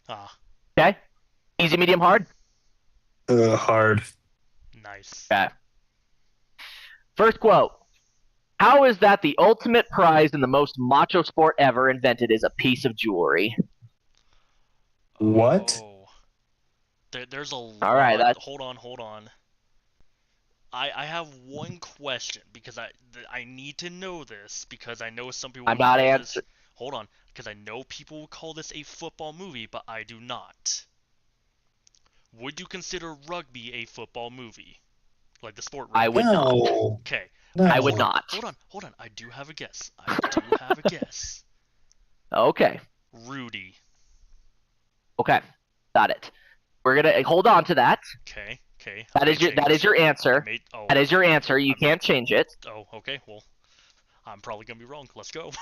Ah, Okay, easy, medium, hard. Hard. nice. Okay. First quote. "How is that the ultimate prize in the most macho sport ever invented is a piece of jewelry?" What? Oh. There's a lot. All right, that's- Hold on. I have one question because I need to know this because I know some people. I'm will not call this- answering. Hold on, because I know people will call this a football movie, but I do not. Would you consider rugby a football movie, like the sport? I Rugby? would not. No. Okay. No. I would Hold on, not. Hold on. I do have a guess. I do have a guess. Okay. Rudy. Okay. Got it. We're gonna hold on to that. Okay. That is your answer. Oh, That is your answer. You can't change it. oh, okay. Well, I'm probably gonna be wrong. Let's go.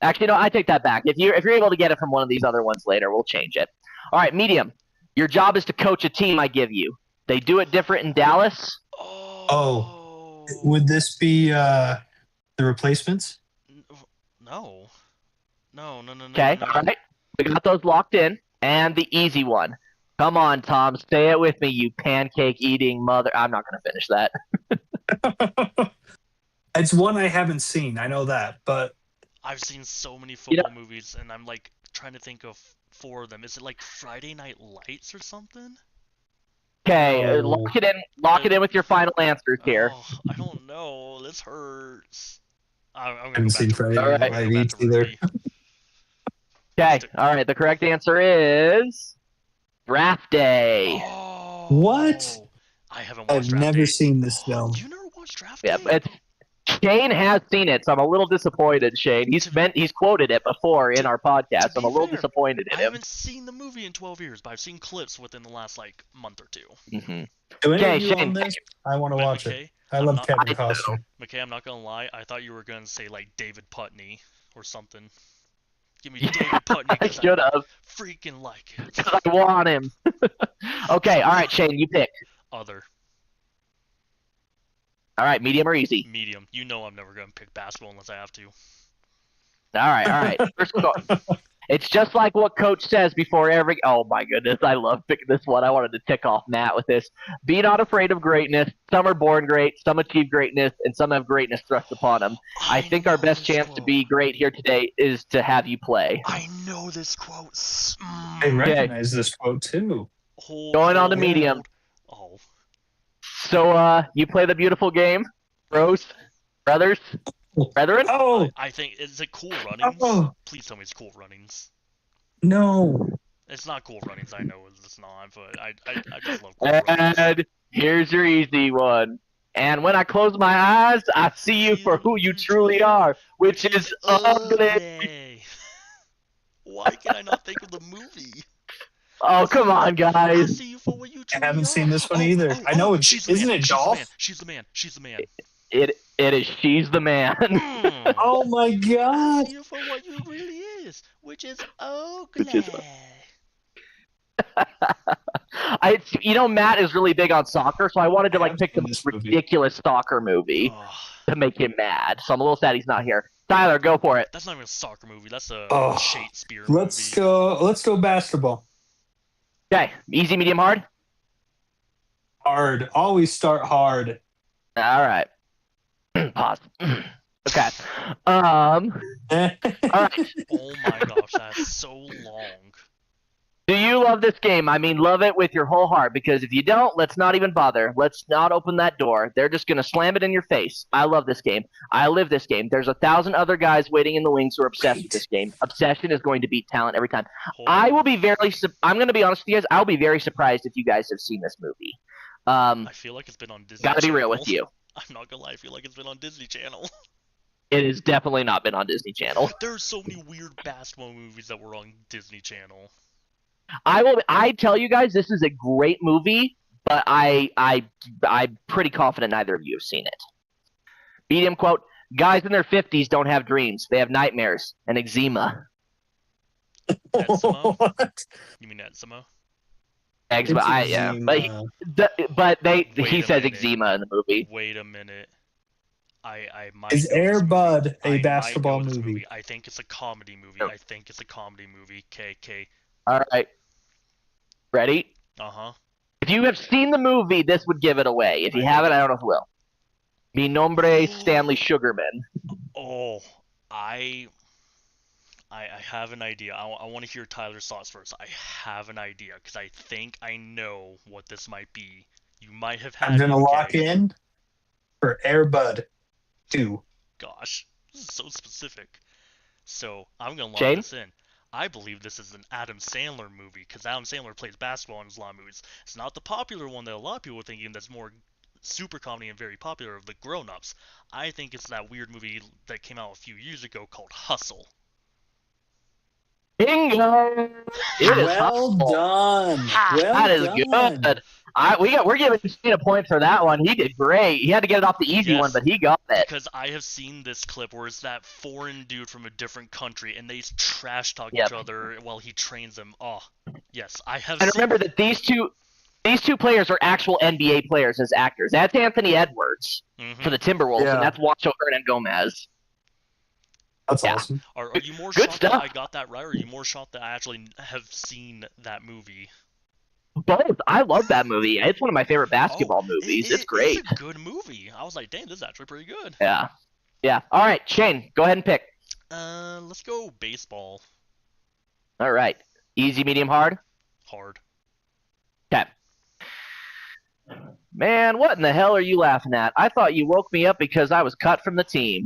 Actually, no, I take that back. If you're able to get it from one of these other ones later, we'll change it. All right, medium. Your job is to coach a team I give you. They do it different in Dallas. Oh. Would this be the replacements? No. No. Okay, all right. We got those locked in. And the easy one. Come on, Tom. Say it with me, you pancake-eating mother. I'm not going to finish that. It's one I haven't seen. I know that, but I've seen so many football movies, and I'm like trying to think of 4 of them. Is it like Friday Night Lights or something? Okay, Oh. lock it in. Lock it in with your final answers here. Oh, I don't know. This hurts. I'm gonna haven't go seen back to Friday Rudy. Night I'm gonna go back Lights to either. Rudy. Okay, all right. The correct answer is Draft Day. Oh, What? I haven't watched I've Draft never Day. seen this film. You never watched Draft Yeah, Day? Shane has seen it, so I'm a little disappointed. Shane, he's quoted it before in our podcast. To I'm a be little fair, disappointed in I him. haven't seen the movie in 12 years, but I've seen clips within the last like month or 2. Mhm. Do any Okay, of you Shane. own this? I want to watch it. McKay, I I'm love not- Kevin I Costner. McKay, I'm not gonna lie. I thought you were gonna say like David Putney or something. Give me David Putney I because should I have, freaking like it. because I want him. Okay, all right, Shane, you pick. Other. All right, medium or easy? Medium. You know I'm never going to pick basketball unless I have to. All right. First go. It's just like what Coach says before every. Oh my goodness, I love picking this one. I wanted to tick off Matt with this. Be not afraid of greatness. Some are born great, some achieve greatness, and some have greatness thrust upon them. I think our best chance to be great here today is to have you play. I know this quote. I recognize this quote too. Going on to medium. Oh. So, you play the beautiful game, bros, brothers, brethren. Oh I think, is it Cool Runnings? Oh. Please tell me it's Cool Runnings. no! It's not Cool Runnings, I know it's not, but I just love Cool Runnings. And here's your easy one. And when I close my eyes, I see you for who you truly are, which is ugly. Why can I not think of the movie? Oh, come on, I guys. see you for what you I truly haven't are. seen this one either. I know it's she's the isn't man. it She's the Dolph? man. She's the man. She's the man. It is She's the Man. Mm. Oh my I god! see you for what you really is, which is Which is- ugly. Matt is really big on soccer, so I wanted to haven't pick the seen most this movie. ridiculous soccer movie Ugh, to make him mad. So I'm a little sad he's not here. Tyler, go for it. that's not even a soccer movie. That's a Oh, Shakespeare Let's movie. go. Let's go basketball. Okay, easy, medium, hard. Hard. Always start hard. All right. Pause. Okay. Eh. All right. Oh my gosh, that's so long. Do you love this game? I mean, love it with your whole heart, because if you don't, let's not even bother. Let's not open that door. They're just going to slam it in your face. I love this game. I live this game. There's 1,000 other guys waiting in the wings who are obsessed with this game. Obsession is going to beat talent every time. Hold I on. will be I'm going to be honest with you guys. I'll be very surprised if you guys have seen this movie. I feel like it's been on Disney Gotta be Channel. real with you. I'm not gonna lie, I feel like it's been on Disney Channel. It has definitely not been on Disney Channel. There's so many weird basketball movies that were on Disney Channel. I tell you guys, this is a great movie, but I'm pretty confident neither of you have seen it. Medium quote: guys in their 50s don't have dreams; they have nightmares and eczema. Eczema? What? You mean eczema? Eczema, It's yeah, eczema. but Wait he a says minute. eczema in the movie. Wait a minute. I might Is know this Air Bud movie. a I might basketball know this movie? I think it's a comedy movie. Oh. I think it's a comedy movie. KK. All right, ready? Uh-huh. If you have seen the movie, this would give it away. If you haven't, I don't know if it will. Mi nombre es Stanley Sugarman. Oh, I have an idea. I want to hear Tyler's thoughts first. I have an idea because I think I know what this might be. You might have had I'm gonna it lock guessed. in for Air Bud 2. Gosh, this is so specific. So I'm gonna lock Shane? this in. I believe this is an Adam Sandler movie because Adam Sandler plays basketball in his lot of movies. It's not the popular one that a lot of people are thinking that's more super comedy and very popular of the grown-ups. I think it's that weird movie that came out a few years ago called Hustle. Bingo! It is Well Hustle. done. Well That is done. good. We're giving Shane a point for that one. He did great. He had to get it off the easy Yes. one, but he got it. Because I have seen this clip where it's that foreign dude from a different country and they trash talk Yep. each other while he trains them. Oh, yes, I have And seen. remember that these two players are actual NBA players as actors. That's Anthony Edwards Mhm. for the Timberwolves, Yeah. and that's Juancho Hernan-Gomez. That's Yeah. awesome. Are you more Good shocked that stuff. I got that right, or are you more shocked that I actually have seen that movie? Both. I love that movie. It's one of my favorite basketball movies. It's great. It's a good movie. I was like, dang, this is actually pretty good. Yeah. Yeah. All right, Shane, go ahead and pick. Let's go baseball. All right. Easy, medium, hard? Hard. Okay. Man, what in the hell are you laughing at? I thought you woke me up because I was cut from the team.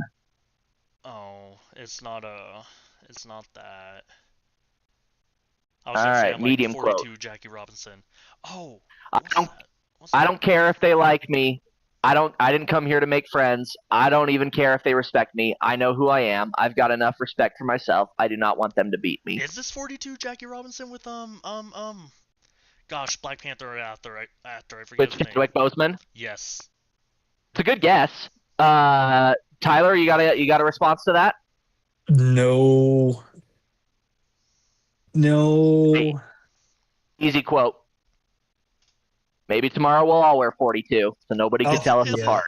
Oh, it's not that. I All gonna say right, I'm like medium 42 Jackie Robinson. Oh, I what's don't that? What's I that? don't care if they like me. I didn't come here to make friends. I don't even care if they respect me. I know who I am. I've got enough respect for myself. I do not want them to beat me. Is this 42 Jackie Robinson with gosh, Black Panther after I forget Which his name. Chadwick Boseman? Yes. It's a good guess. Tyler, you got a response to that? No. No. Easy quote. Maybe tomorrow we'll all wear 42, so nobody can Oh, tell us Is it? apart.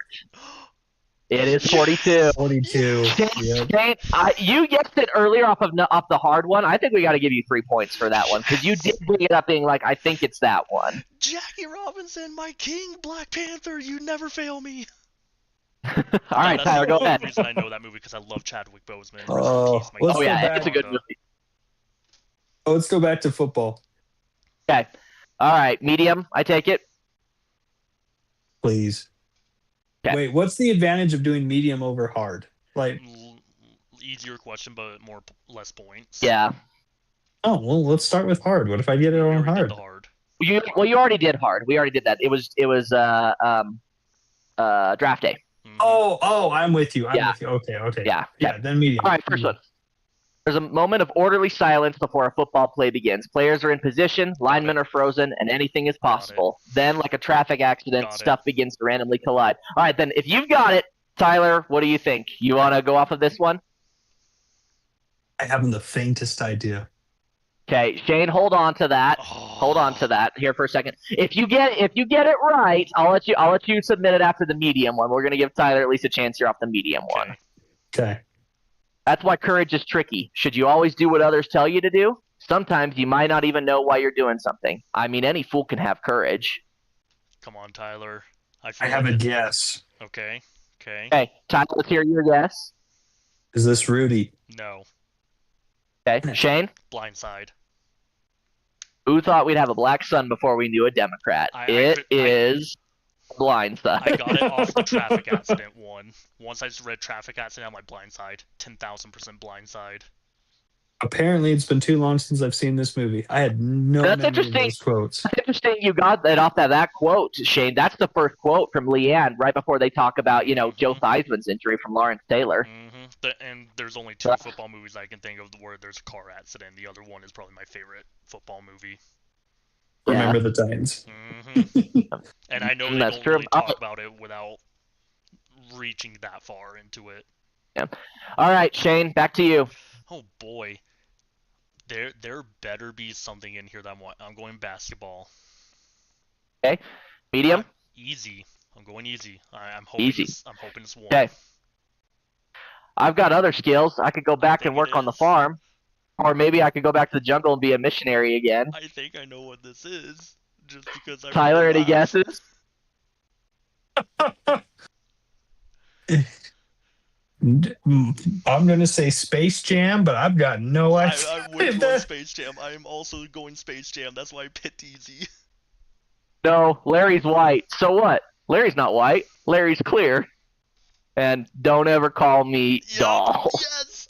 It is 42. Yes! 42. Yes! Yep. Shane, you guessed it earlier off the hard one. I think we got to give you 3 points for that one because you did bring it up being like, I think it's that one. Jackie Robinson, my king, Black Panther, you never fail me. All right, that's Tyler, the go only ahead. reason I know that movie because I love Chadwick Boseman. Rest in Oh, peace, my let's Oh go yeah, back. it's a good Wakanda. movie. Let's go back to football, Okay. All right, medium. I take it. please. Okay. Wait, what's the advantage of doing medium over hard? Like, Easier question, but less points. Yeah. oh, well, let's start with hard. What if I get it We on already did hard? the hard. You already did hard. We already did that. It was draft day. Mhm. Oh, I'm with you. I'm Yeah. with you. Okay. Yeah. Yeah, then medium. All right, first one. There's a moment of orderly silence before a football play begins. Players are in position, linemen are frozen, and anything is possible. Then, like a traffic accident, Got it. stuff begins to randomly collide. All right, then, if you've got it, Tyler, what do you think? You want to go off of this one? I haven't the faintest idea. Okay, Shane, hold on to that. Hold on to that here for a second. If you get it right, I'll let you submit it after the medium one. We're gonna give Tyler at least a chance here off the medium one. Okay. That's why courage is tricky. Should you always do what others tell you to do? Sometimes you might not even know why you're doing something. I mean, any fool can have courage. Come on, Tyler. I feel have like a it- guess. Okay. Okay, Tyler, let's hear your guess. Is this Rudy? No. Okay, Shane, Blindside. who thought we'd have a black sun before we knew a Democrat? It is Blindside. I got it off the traffic accident one. Once I just read traffic accident, I'm like Blindside. 10,000% Blindside. Apparently, it's been too long since I've seen this movie. I had no That's memory of interesting. those quotes. It's interesting you got that off that quote, Shane. That's the first quote from Leanne right before they talk about, Joe Theismann's injury from Lawrence Taylor. And there's only two football movies I can think of where there's a car accident. The other one is probably my favorite football movie. Remember the Titans. And I know they That's don't true. really talk about it without reaching that far into it. Yeah. All right, Shane, back to you. Oh boy. There better be something in here that I'm going basketball. Okay. Medium? Easy. I'm going easy. I'm hoping Easy. I'm hoping it's warm. Okay. I've got other skills. I could go back and think work it on the is. farm. Or maybe I could go back to the jungle and be a missionary again. I think I know what this is. Just because I Tyler, really any laughed. guesses? I'm going to say Space Jam, but I've got no idea. I'm with you on Space Jam. I am also going Space Jam. That's why I picked easy. No, Larry's white. So what? Larry's not white. Larry's clear. And don't ever call me doll. Yes.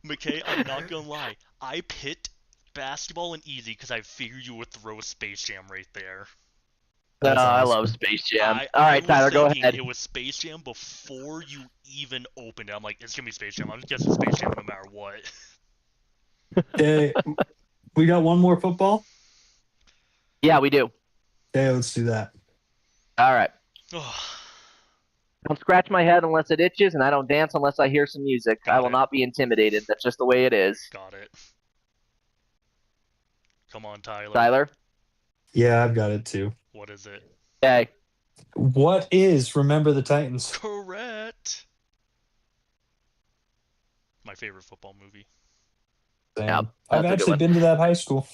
McKay, I'm not gonna lie. I picked basketball and easy because I figured you would throw Space Jam right there. No, That's I awesome. love Space Jam. I All right, was Tyler, go thinking ahead. It was Space Jam before you even opened it. I'm like, it's gonna be Space Jam. I'm guessing Space Jam no matter what. We got one more football? Yeah, we do. Okay, let's do that. All right. Don't scratch my head unless it itches, and I don't dance unless I hear some music. I will not be intimidated. That's just the way it is. Got it. Come on, Tyler. Tyler? Yeah, I've got it too. What is it? Okay. What is Remember the Titans? Correct. My favorite football movie. Yeah, I've that's a good actually one. been to that high school.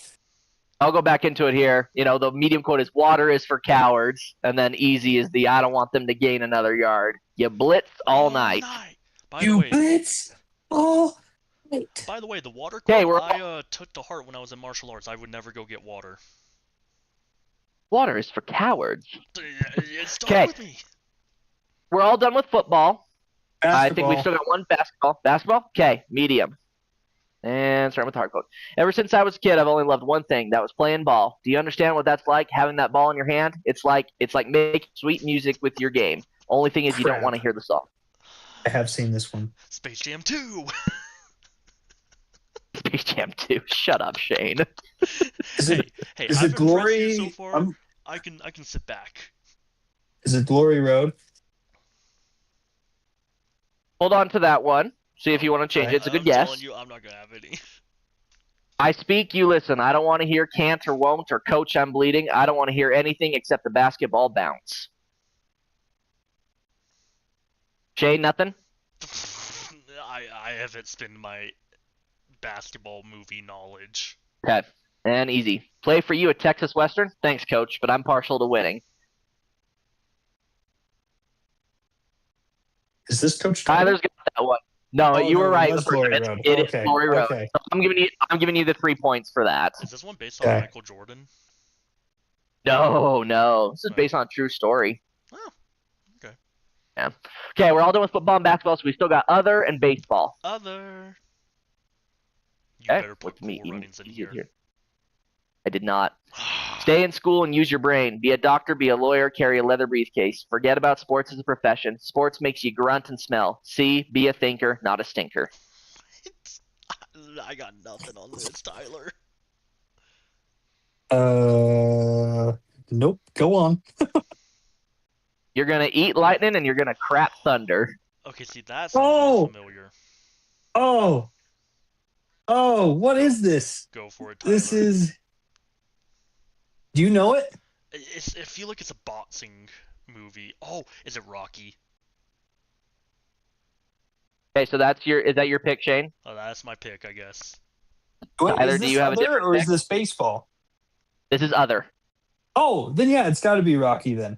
I'll go back into it here. The medium quote is water is for cowards, and then easy is the I don't want them to gain another yard. You blitz all night. By the way, blitz all night. the water Okay, quote we're I took to heart when I was in martial arts. I would never go get water. Water is for cowards. It stuck Okay. with me. We're all done with football. I think we've Basketball. still got one basketball. Basketball? Okay, medium. And starting with the hard quote. Ever since I was a kid, I've only loved one thing. That was playing ball. Do you understand what that's like, having that ball in your hand? It's like making sweet music with your game. Only thing is you don't Crap. want to hear the song. I have seen this one. Space Jam 2. Space Jam 2. Shut up, Shane. Is it Hey, is I've it impressed Glory? you so far. I can sit back. Is it Glory Road? Hold on to that one. See if you want to change it. It's a good I'm guess. telling you, I'm not gonna have any. I speak, you listen. I don't want to hear can't or won't or coach, I'm bleeding. I don't want to hear anything except the basketball bounce. Shane, nothing? I haven't spent my basketball movie knowledge. Okay. And easy. Play for you at Texas Western? Thanks, coach, but I'm partial to winning. Is this Coach Tyler's got that one. No, you were right. That's Glory Road. It is Okay, Glory Road. okay. So I'm giving you the 3 points for that. Is this one based on Okay. Michael Jordan? No. This is based on a true story. Oh, okay. Yeah. Okay, we're all done with football and basketball, so we still got other and baseball. Other. You Okay. better put What's me? Cool Runnings in Easy here. I did not. Stay in school and use your brain. Be a doctor, be a lawyer, carry a leather briefcase. Forget about sports as a profession. Sports makes you grunt and smell. See, be a thinker, not a stinker. I got nothing on this, Tyler. Nope. Go on. You're gonna eat lightning and you're gonna crap thunder. Okay, see, that's Oh! familiar. Oh, what is this? Go for it, Tyler. This is. Do you know it? I feel like it's a boxing movie. Oh, is it Rocky? Okay, so is that your pick, Shane? Oh, that's my pick, I guess. Wait, Tyler, is do this you have a other, different or is pick? this baseball? This is other. Oh, then yeah, it's got to be Rocky then.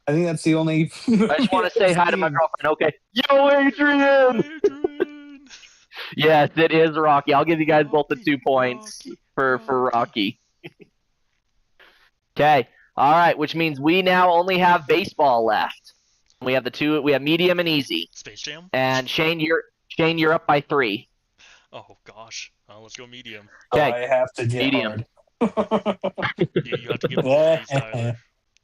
I think that's the only. I just want to say hi to my girlfriend. Okay. Yo, Adrian! Adrian! Yes, it is Rocky. I'll give you guys both the 2 points Rocky, for Rocky. Okay. All right, which means we now only have baseball left. We have medium and easy. Space Jam? And Shane, you're up by 3. Oh gosh. Let's go medium. Okay. I have to get Medium. hard. You have to get the movies, Tyler.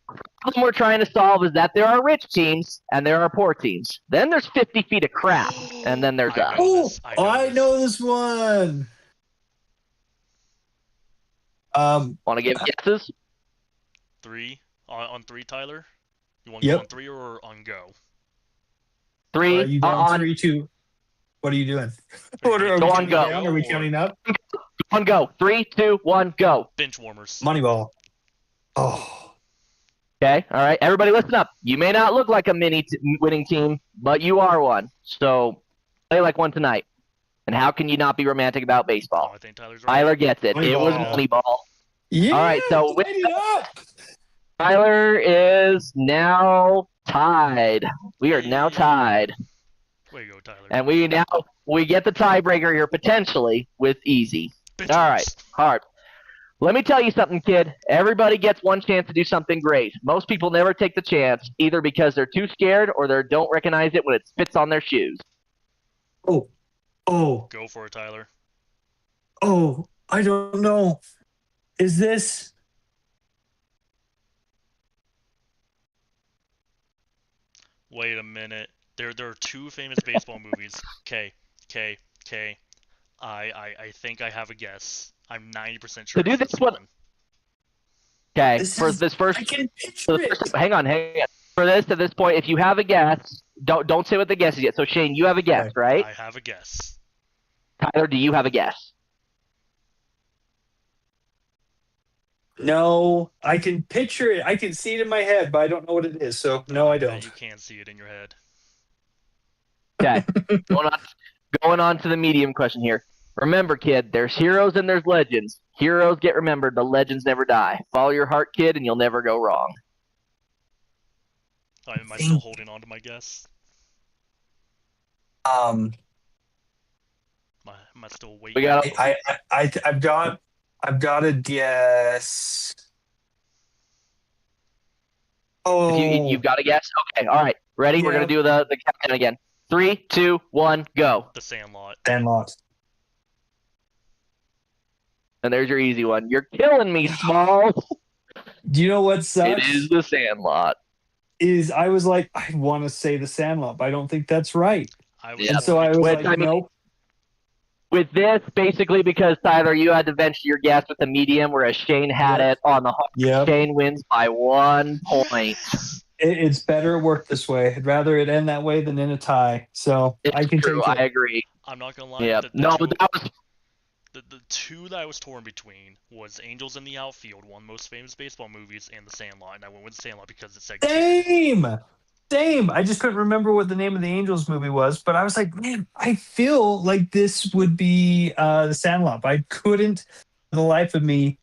The problem we're trying to solve is that there are rich teams and there are poor teams. Then there's 50 feet of crap, and then there's I us. know Oh, this, I know this one. Want to give guesses? 3 on 3, Tyler. You want to Yep. go on 3 or on go? 3 Are you down on 3, 2? What are you doing? Are What you are we Go on, counting go. down? Are we counting up? on go. 3, 2, 1, go. Bench warmers. Moneyball. Oh, Okay, all right. Everybody listen up. You may not look like a winning team, but you are one. So play like one tonight. And how can you not be romantic about Oh, baseball? I think Tyler's right. Tyler gets it. It was Moneyball. Moneyball. yeah. All right, so with light it up. Tyler is now tied. We are now tied. Way to go, Tyler. And we get the tiebreaker here potentially with easy. Bench All warmers. right, hard. Let me tell you something, kid. Everybody gets one chance to do something great. Most people never take the chance, either because they're too scared or they don't recognize it when it spits on their shoes. Oh, Go for it, Tyler. I don't know. Is this? Wait a minute. There are 2 famous baseball movies. K. I think I have a guess. I'm 90% sure. To do it's this one- one. Okay, This for is- this first, I can for picture the it. first hang on. For this at this point, if you have a guess, don't say what the guess is yet. So Shane, you have a guess, Okay. right? I have a guess. Tyler, do you have a guess? No, I can picture it. I can see it in my head, but I don't know what it is. So no, I bet don't. You can't see it in your head. Okay, going on to the medium question here. Remember, kid, there's heroes and there's legends. Heroes get remembered, the legends never die. Follow your heart, kid, and you'll never go wrong. Am I still holding on to my guess? Um, Am I still waiting? We got I've got a guess. Oh, you've got a guess. Okay, all right, ready? We're Yeah. gonna do the countdown again. 3, 2, 1, go. The Sandlot. Sandlot. And there's your easy one. You're killing me, Smalls. Do you know what It sucks? is the Sandlot. Is I was like, I want to say the Sandlot, but I don't think that's right. I was Yeah. And so I was Which, like, I mean, nope. With this, basically, because Tyler, you had to venture your guess with the medium, whereas Shane had Yeah. it on the hard. Yep. Shane wins by 1 point. It's better work this way. I'd rather it end that way than in a tie. So It's I can true. take I it. agree. I'm not gonna lie. Yeah. The No, two, but that was The two that I was torn between was Angels in the Outfield, one of the most famous baseball movies, and The Sandlot. And I went with The Sandlot because it said kid. Same. I just couldn't remember what the name of the Angels movie was, but I was like, man, I feel like this would be the Sandlot. I couldn't, for the life of me.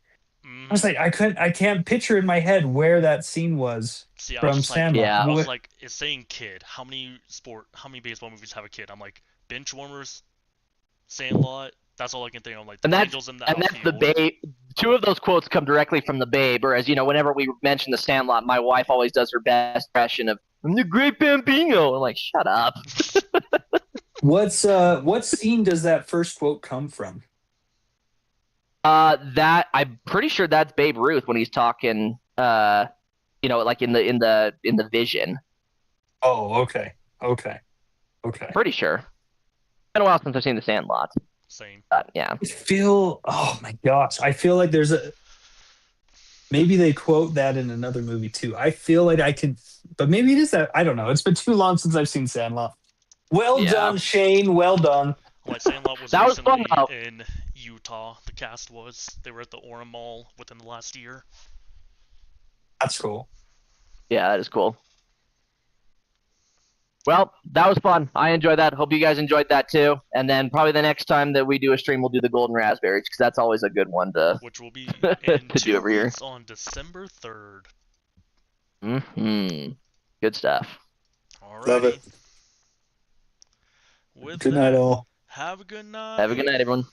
I was like, I can't picture in my head where that scene was See, I from was just like, Sandlot. Yeah. I was What- like, it's saying kid. How many baseball movies have a kid? I'm like, Benchwarmers, Sandlot. That's all I can think of. I'm like, the And that's Angels in the and that's the Outfield. Babe. Two of those quotes come directly from the Babe. Whereas whenever we mention the Sandlot, my wife always does her best impression of "I'm the Great Bambino." I'm like, shut up. what scene does that first quote come from? That I'm pretty sure that's Babe Ruth when he's talking. Like in the Vision. Oh, okay. Pretty sure. It's been a while since I've seen the Sandlot. Same. But yeah. Oh my gosh, I feel like maybe they quote that in another movie too. I feel like I could, but maybe it is that. I don't know. It's been too long since I've seen Sandlot. Well Yeah. done, Shane. Well done. Like Sandlot was That was fun, recently though. in Utah. The cast was. They were at the Orem Mall within the last year. That's cool. Yeah, that is cool. Well, that was fun. I enjoyed that. Hope you guys enjoyed that too. And then probably the next time that we do a stream, we'll do the Golden Raspberries because that's always a good one to. Which will be in To do 2 every year. weeks on December 3rd. Good stuff. Alrighty. Love it. With Good night, that, all. have a good night. Have a good night, everyone.